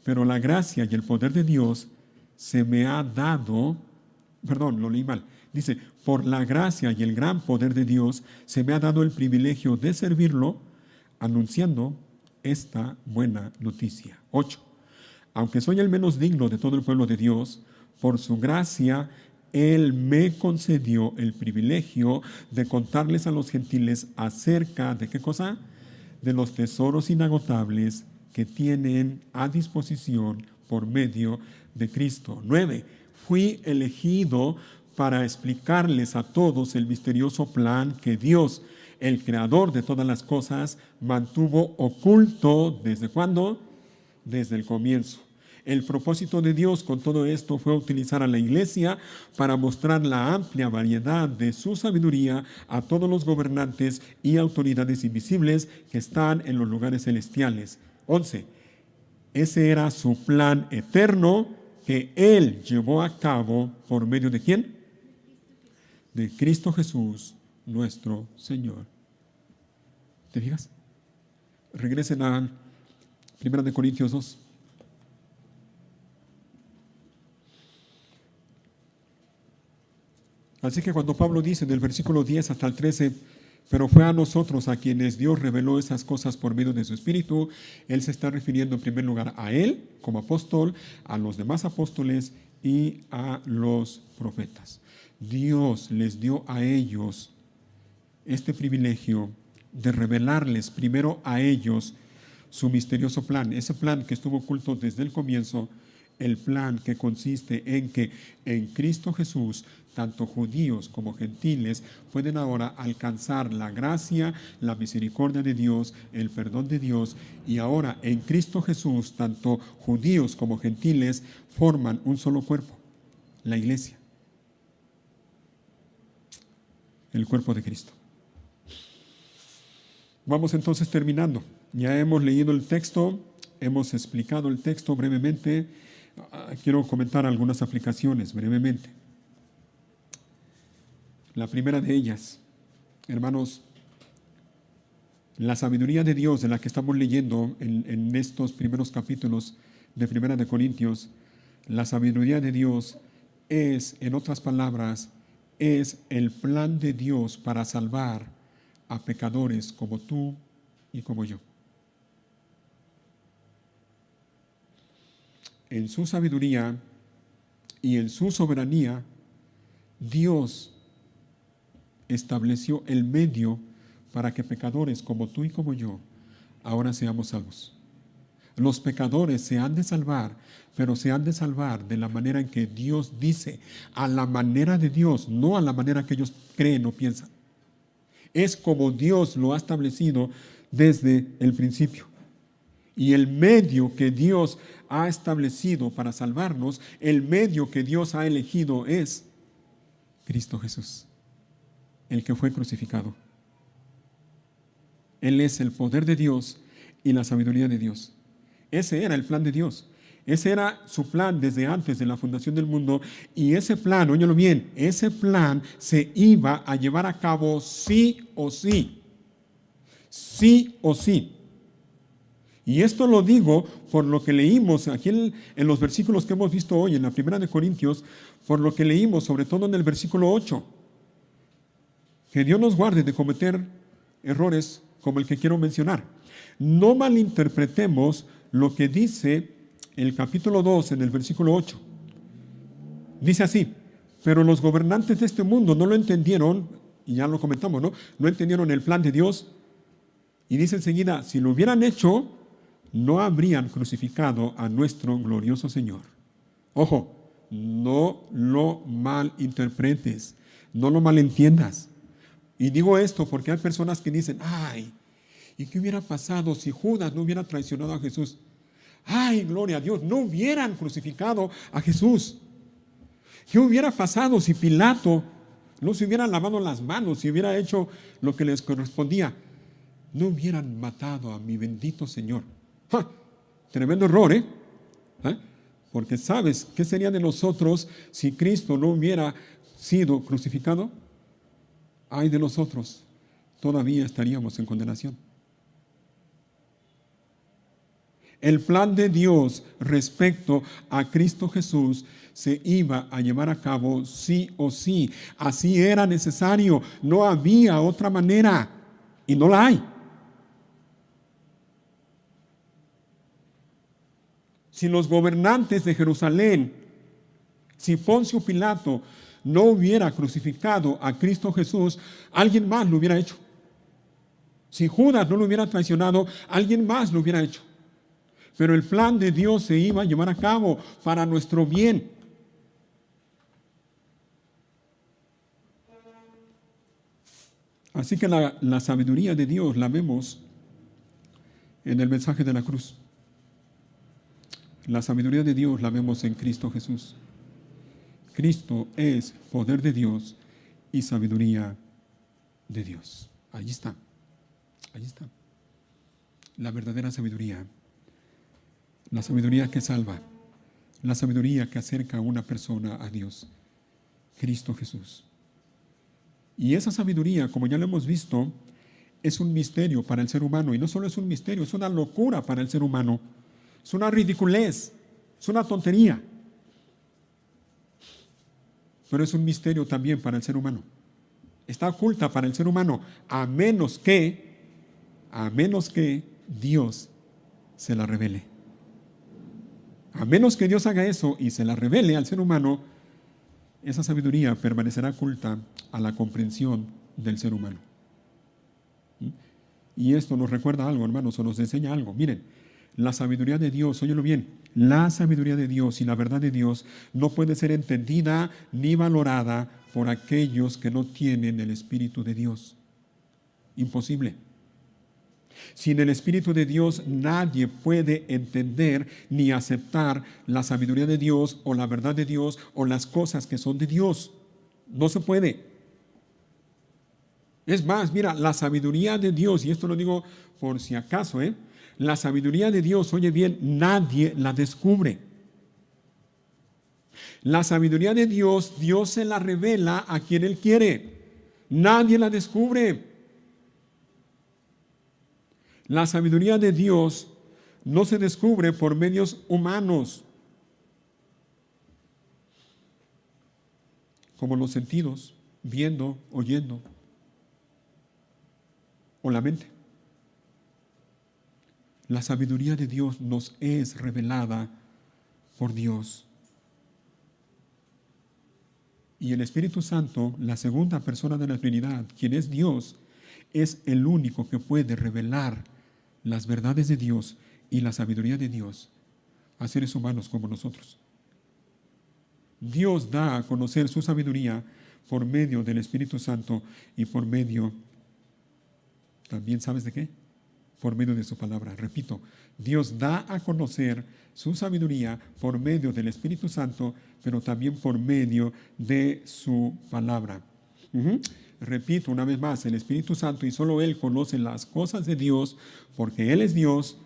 Pero la gracia y el poder de Dios se me ha dado, perdón, lo leí mal. Dice, por la gracia y el gran poder de Dios se me ha dado el privilegio de servirlo, anunciando esta buena noticia. 8. Aunque soy el menos digno de todo el pueblo de Dios, por su gracia Él me concedió el privilegio de contarles a los gentiles acerca de ¿qué cosa? De los tesoros inagotables que tienen a disposición por medio de Cristo. 9. Fui elegido para explicarles a todos el misterioso plan que Dios, el creador de todas las cosas, mantuvo oculto ¿desde cuándo? Desde el comienzo. El propósito de Dios con todo esto fue utilizar a la iglesia para mostrar la amplia variedad de su sabiduría a todos los gobernantes y autoridades invisibles que están en los lugares celestiales. 11. Ese era su plan eterno que Él llevó a cabo por medio de ¿quién? De Cristo Jesús, nuestro Señor. ¿Te fijas? Regresen a 1 Corintios 2. Así que cuando Pablo dice del versículo 10 hasta el 13, pero fue a nosotros a quienes Dios reveló esas cosas por medio de su Espíritu, Él se está refiriendo en primer lugar a Él como apóstol, a los demás apóstoles y a los profetas. Dios les dio a ellos este privilegio de revelarles primero a ellos su misterioso plan, ese plan que estuvo oculto desde el comienzo, el plan que consiste en que en Cristo Jesús tanto judíos como gentiles pueden ahora alcanzar la gracia, la misericordia de Dios, el perdón de Dios, y ahora en Cristo Jesús tanto judíos como gentiles forman un solo cuerpo, la iglesia, el cuerpo de Cristo. Vamos entonces terminando. Ya hemos leído el texto, hemos explicado el texto brevemente. Quiero comentar algunas aplicaciones brevemente. La primera de ellas, hermanos, la sabiduría de Dios de la que estamos leyendo en estos primeros capítulos de 1 Corintios, la sabiduría de Dios es, en otras palabras, es el plan de Dios para salvar a pecadores como tú y como yo. En su sabiduría y en su soberanía, Dios estableció el medio para que pecadores como tú y como yo ahora seamos salvos. Los pecadores se han de salvar, pero se han de salvar de la manera en que Dios dice, a la manera de Dios, no a la manera que ellos creen o piensan. Es como Dios lo ha establecido desde el principio. Y el medio que Dios ha establecido para salvarnos, el medio que Dios ha elegido es Cristo Jesús, el que fue crucificado. Él es el poder de Dios y la sabiduría de Dios. Ese era el plan de Dios. Ese era su plan desde antes de la fundación del mundo. Y ese plan, óyelo bien, ese plan se iba a llevar a cabo sí o sí. Sí o sí. Y esto lo digo por lo que leímos aquí en los versículos que hemos visto hoy en la 1 Corintios, por lo que leímos sobre todo en el versículo 8. Que Dios nos guarde de cometer errores como el que quiero mencionar. No malinterpretemos lo que dice el capítulo 2 en el versículo 8. Dice así, pero los gobernantes de este mundo no lo entendieron, y ya lo comentamos, ¿no? No entendieron el plan de Dios. Y dice enseguida, si lo hubieran hecho, no habrían crucificado a nuestro glorioso Señor. Ojo, no lo malinterpretes, no lo malentiendas. Y digo esto porque hay personas que dicen, ay, ¿y qué hubiera pasado si Judas no hubiera traicionado a Jesús? Ay, gloria a Dios, no hubieran crucificado a Jesús. ¿Qué hubiera pasado si Pilato no se hubiera lavado las manos, si hubiera hecho lo que les correspondía? No hubieran matado a mi bendito Señor. ¡Ja! Tremendo error, ¿eh? Porque ¿sabes qué sería de nosotros si Cristo no hubiera sido crucificado? Ay de nosotros, todavía estaríamos en condenación. El plan de Dios respecto a Cristo Jesús se iba a llevar a cabo sí o sí. Así era necesario, no había otra manera y no la hay. Si los gobernantes de Jerusalén, si Poncio Pilato no hubiera crucificado a Cristo Jesús, alguien más lo hubiera hecho. Si Judas no lo hubiera traicionado, alguien más lo hubiera hecho. Pero el plan de Dios se iba a llevar a cabo para nuestro bien. Así que la sabiduría de Dios la vemos en el mensaje de la cruz. La sabiduría de Dios la vemos en Cristo Jesús. Cristo es poder de Dios y sabiduría de Dios. Allí está. Allí está. La verdadera sabiduría. La sabiduría que salva. La sabiduría que acerca a una persona a Dios. Cristo Jesús. Y esa sabiduría, como ya lo hemos visto, es un misterio para el ser humano. Y no solo es un misterio, es una locura para el ser humano. Es una ridiculez, es una tontería. Pero es un misterio también para el ser humano. Está oculta para el ser humano, a menos que Dios se la revele. A menos que Dios haga eso y se la revele al ser humano, esa sabiduría permanecerá oculta a la comprensión del ser humano. Y esto nos recuerda algo, hermanos, o nos enseña algo. Miren, la sabiduría de Dios, óyelo bien, la sabiduría de Dios y la verdad de Dios no puede ser entendida ni valorada por aquellos que no tienen el Espíritu de Dios. Imposible. Sin el Espíritu de Dios nadie puede entender ni aceptar la sabiduría de Dios o la verdad de Dios o las cosas que son de Dios. No se puede. Es más, mira, la sabiduría de Dios, y esto lo digo por si acaso, la sabiduría de Dios, oye bien, nadie la descubre. La sabiduría de Dios, Dios se la revela a quien Él quiere. Nadie la descubre. La sabiduría de Dios no se descubre por medios humanos, como los sentidos, viendo, oyendo, o la mente. La sabiduría de Dios nos es revelada por Dios. Y el Espíritu Santo, la segunda persona de la Trinidad, quien es Dios, es el único que puede revelar las verdades de Dios y la sabiduría de Dios a seres humanos como nosotros. Dios da a conocer su sabiduría por medio del Espíritu Santo y por medio, también ¿sabes de qué? Por medio de su palabra. Repito, Dios da a conocer su sabiduría por medio del Espíritu Santo, pero también por medio de su palabra. Repito una vez más, el Espíritu Santo y solo Él conoce las cosas de Dios porque Él es Dios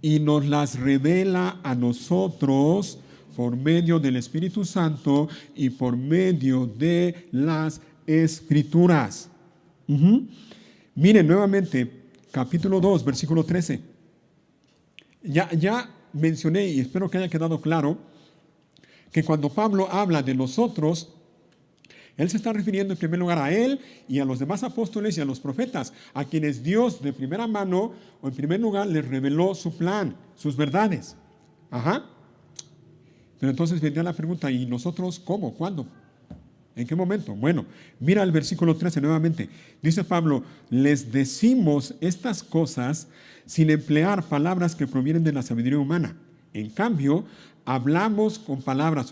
y nos las revela a nosotros por medio del Espíritu Santo y por medio de las Escrituras. Miren nuevamente, capítulo 2, versículo 13. Ya mencioné y espero que haya quedado claro que cuando Pablo habla de nosotros, él se está refiriendo en primer lugar a él y a los demás apóstoles y a los profetas, a quienes Dios de primera mano o en primer lugar les reveló su plan, sus verdades. Pero entonces vendría la pregunta, ¿y nosotros cómo? ¿Cuándo? ¿En qué momento? Bueno, mira el versículo 13 nuevamente. Dice Pablo, les decimos estas cosas sin emplear palabras que provienen de la sabiduría humana. En cambio, hablamos con palabras,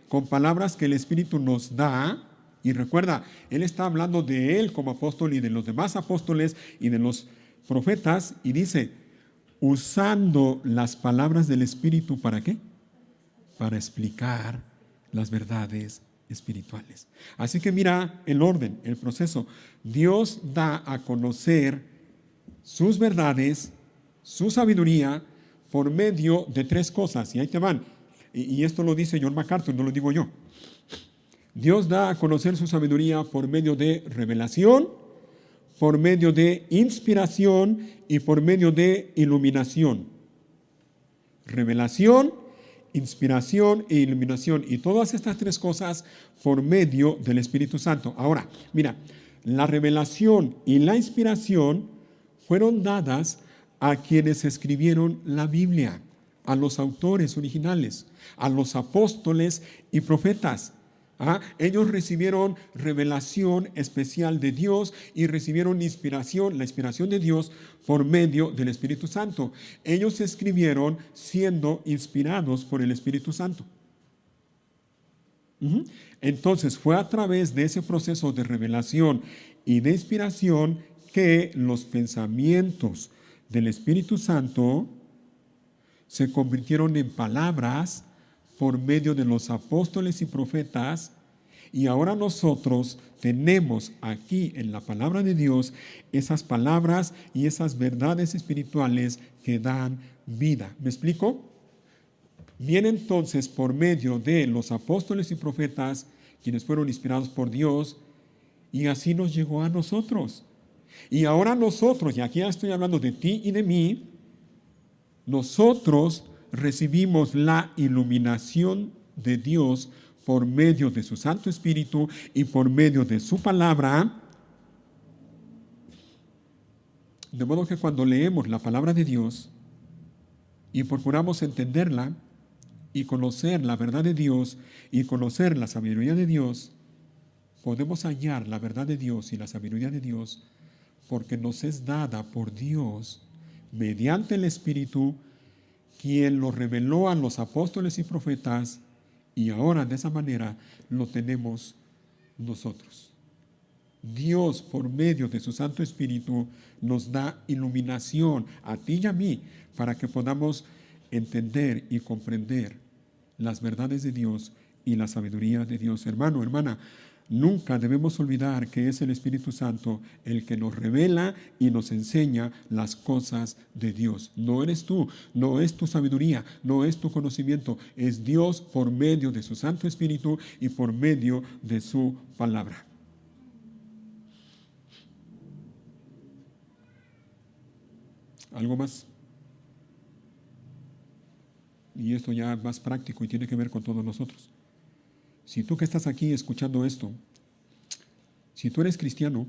con palabras que el Espíritu nos da. Y recuerda, Él está hablando de Él como apóstol y de los demás apóstoles y de los profetas. Y dice, usando las palabras del Espíritu, ¿para qué? Para explicar las verdades espirituales. Así que mira el orden, el proceso. Dios da a conocer sus verdades, su sabiduría, por medio de tres cosas. Y ahí te van. Y esto lo dice John MacArthur, no lo digo yo. Dios da a conocer su sabiduría por medio de revelación, por medio de inspiración y por medio de iluminación. Revelación, inspiración e iluminación. Y todas estas tres cosas por medio del Espíritu Santo. Ahora, mira, la revelación y la inspiración fueron dadas a quienes escribieron la Biblia, a los autores originales, a los apóstoles y profetas. Ellos recibieron revelación especial de Dios y recibieron inspiración, la inspiración de Dios por medio del Espíritu Santo. Ellos escribieron siendo inspirados por el Espíritu Santo. Entonces fue a través de ese proceso de revelación y de inspiración que los pensamientos del Espíritu Santo se convirtieron en palabras por medio de los apóstoles y profetas, y ahora nosotros tenemos aquí en la palabra de Dios esas palabras y esas verdades espirituales que dan vida. ¿Me explico? Viene entonces por medio de los apóstoles y profetas, quienes fueron inspirados por Dios, y así nos llegó a nosotros. Y ahora nosotros, y aquí ya estoy hablando de ti y de mí, nosotros recibimos la iluminación de Dios por medio de su Santo Espíritu y por medio de su palabra. De modo que cuando leemos la palabra de Dios y procuramos entenderla y conocer la verdad de Dios y conocer la sabiduría de Dios, podemos hallar la verdad de Dios y la sabiduría de Dios porque nos es dada por Dios mediante el Espíritu, quien lo reveló a los apóstoles y profetas, y ahora de esa manera lo tenemos nosotros. Dios, por medio de su Santo Espíritu, nos da iluminación a ti y a mí para que podamos entender y comprender las verdades de Dios y la sabiduría de Dios. Hermano, hermana, nunca debemos olvidar que es el Espíritu Santo el que nos revela y nos enseña las cosas de Dios. No eres tú, no es tu sabiduría, no es tu conocimiento, es Dios por medio de su Santo Espíritu y por medio de su palabra. ¿Algo más? Y esto ya es más práctico y tiene que ver con todos nosotros. Si tú que estás aquí escuchando esto, si tú eres cristiano,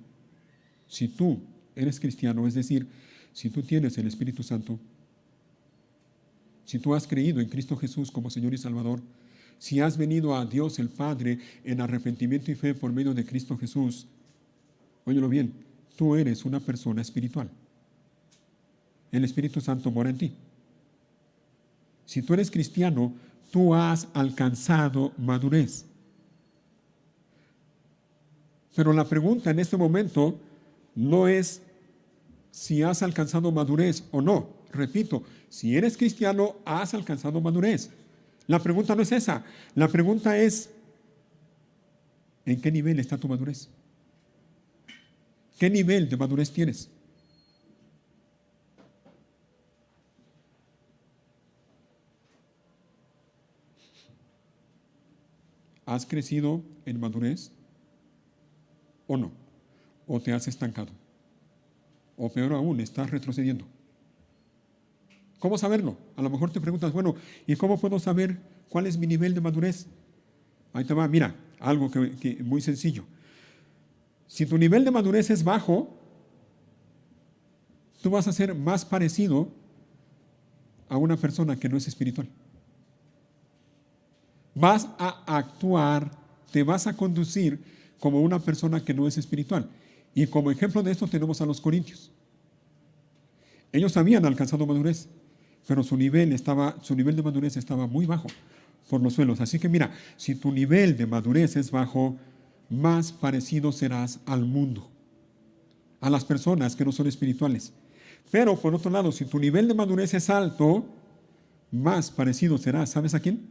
es decir, si tú tienes el Espíritu Santo, si tú has creído en Cristo Jesús como Señor y Salvador, si has venido a Dios el Padre en arrepentimiento y fe por medio de Cristo Jesús, óyelo bien, tú eres una persona espiritual. El Espíritu Santo mora en ti. Si tú eres cristiano, tú has alcanzado madurez. Pero la pregunta en este momento no es si has alcanzado madurez o no. Repito, si eres cristiano, has alcanzado madurez. La pregunta no es esa. La pregunta es, ¿en qué nivel está tu madurez? ¿Qué nivel de madurez tienes? ¿Has crecido en madurez o no? ¿O te has estancado? O peor aún, estás retrocediendo. ¿Cómo saberlo? A lo mejor te preguntas, bueno, ¿y cómo puedo saber cuál es mi nivel de madurez? Ahí te va, mira, algo que muy sencillo. Si tu nivel de madurez es bajo, tú vas a ser más parecido a una persona que no es espiritual. Vas a actuar, te vas a conducir como una persona que no es espiritual. Y como ejemplo de esto tenemos a los corintios. Ellos habían alcanzado madurez, pero su nivel de madurez estaba muy bajo, por los suelos. Así que mira, si tu nivel de madurez es bajo, más parecido serás al mundo, a las personas que no son espirituales. Pero por otro lado, si tu nivel de madurez es alto, más parecido serás, ¿sabes a quién?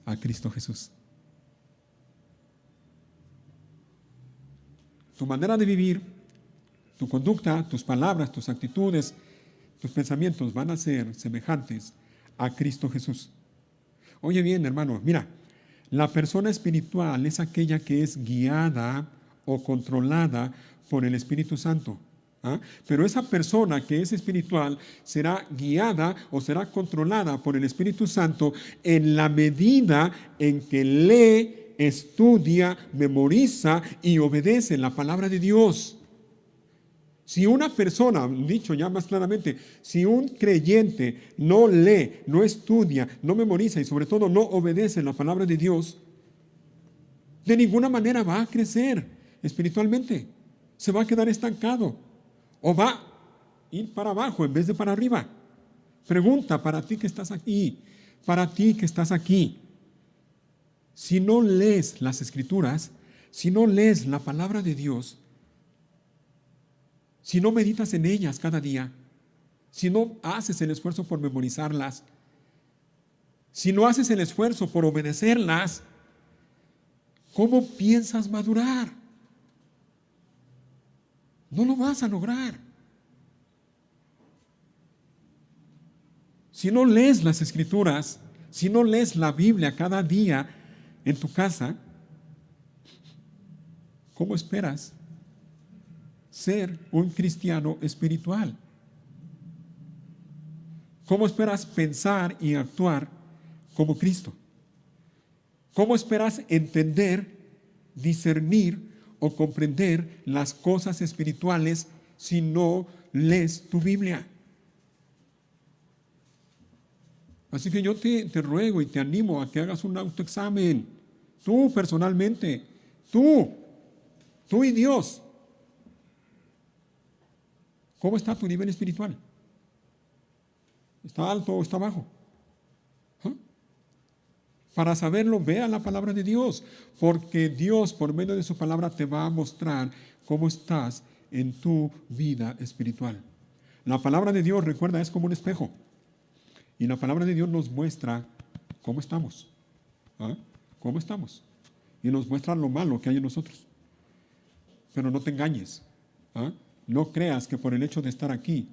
A Cristo Jesús. Tu manera de vivir, tu conducta, tus palabras, tus actitudes, tus pensamientos van a ser semejantes a Cristo Jesús. Oye bien, hermano, mira, la persona espiritual es aquella que es guiada o controlada por el Espíritu Santo. ¿Ah? Pero esa persona que es espiritual será guiada o será controlada por el Espíritu Santo en la medida en que lee, estudia, memoriza y obedece la palabra de Dios. Si una persona, dicho ya más claramente, si un creyente no lee, no estudia, no memoriza y sobre todo no obedece la palabra de Dios, de ninguna manera va a crecer espiritualmente. Se va a quedar estancado o va a ir para abajo en vez de para arriba. Pregunta para ti que estás aquí, para ti que estás aquí. Si no lees las Escrituras, si no lees la palabra de Dios, si no meditas en ellas cada día, si no haces el esfuerzo por memorizarlas, si no haces el esfuerzo por obedecerlas, ¿cómo piensas madurar? No lo vas a lograr. Si no lees las Escrituras, si no lees la Biblia cada día en tu casa, ¿cómo esperas ser un cristiano espiritual? ¿Cómo esperas pensar y actuar como Cristo? ¿Cómo esperas entender, discernir o comprender las cosas espirituales si no lees tu Biblia? Así que yo te ruego y te animo a que hagas un autoexamen. Tú personalmente, tú y Dios. ¿Cómo está tu nivel espiritual? ¿Está alto o está bajo? ¿Ah? Para saberlo, vea la palabra de Dios, porque Dios por medio de su palabra te va a mostrar cómo estás en tu vida espiritual. La palabra de Dios, recuerda, es como un espejo. Y la palabra de Dios nos muestra cómo estamos. ¿Ah? ¿Cómo estamos? Y nos muestra lo malo que hay en nosotros. Pero no te engañes. ¿Ah? No creas que por el hecho de estar aquí,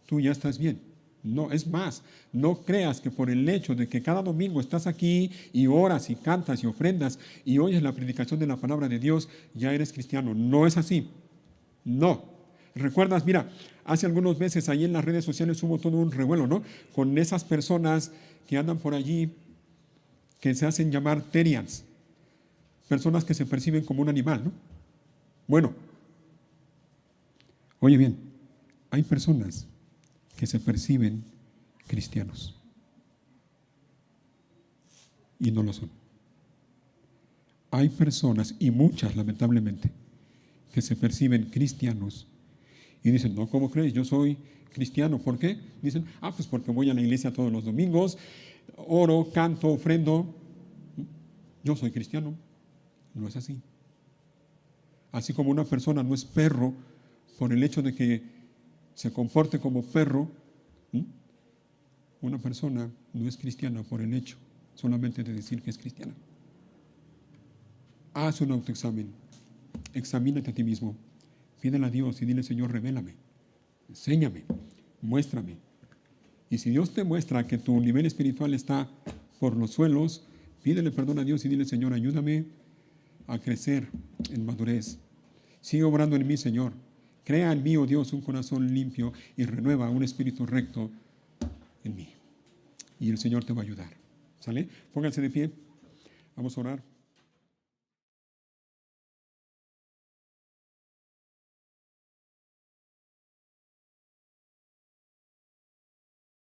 tú ya estás bien. No, es más, no creas que por el hecho de que cada domingo estás aquí y oras y cantas y ofrendas y oyes la predicación de la palabra de Dios, ya eres cristiano. No es así. No. ¿Recuerdas? Mira, hace algunos meses ahí en las redes sociales hubo todo un revuelo, ¿no? Con esas personas que andan por allí, que se hacen llamar Terians, personas que se perciben como un animal, ¿no? Bueno, oye bien, hay personas que se perciben cristianos y no lo son. Hay personas, y muchas lamentablemente, que se perciben cristianos y dicen, no, ¿cómo crees? Yo soy cristiano. ¿Por qué? Dicen, pues porque voy a la iglesia todos los domingos, oro, canto, ofrendo. Yo soy cristiano. No es así. Así como una persona no es perro por el hecho de que se comporte como perro, una persona no es cristiana por el hecho solamente de decir que es cristiana. Haz un autoexamen. Examínate a ti mismo. Pídele a Dios y dile, Señor, revélame, enséñame, muéstrame. Y si Dios te muestra que tu nivel espiritual está por los suelos, pídele perdón a Dios y dile, Señor, ayúdame a crecer en madurez. Sigue obrando en mí, Señor. Crea en mí, oh Dios, un corazón limpio y renueva un espíritu recto en mí. Y el Señor te va a ayudar. ¿Sale? Pónganse de pie. Vamos a orar.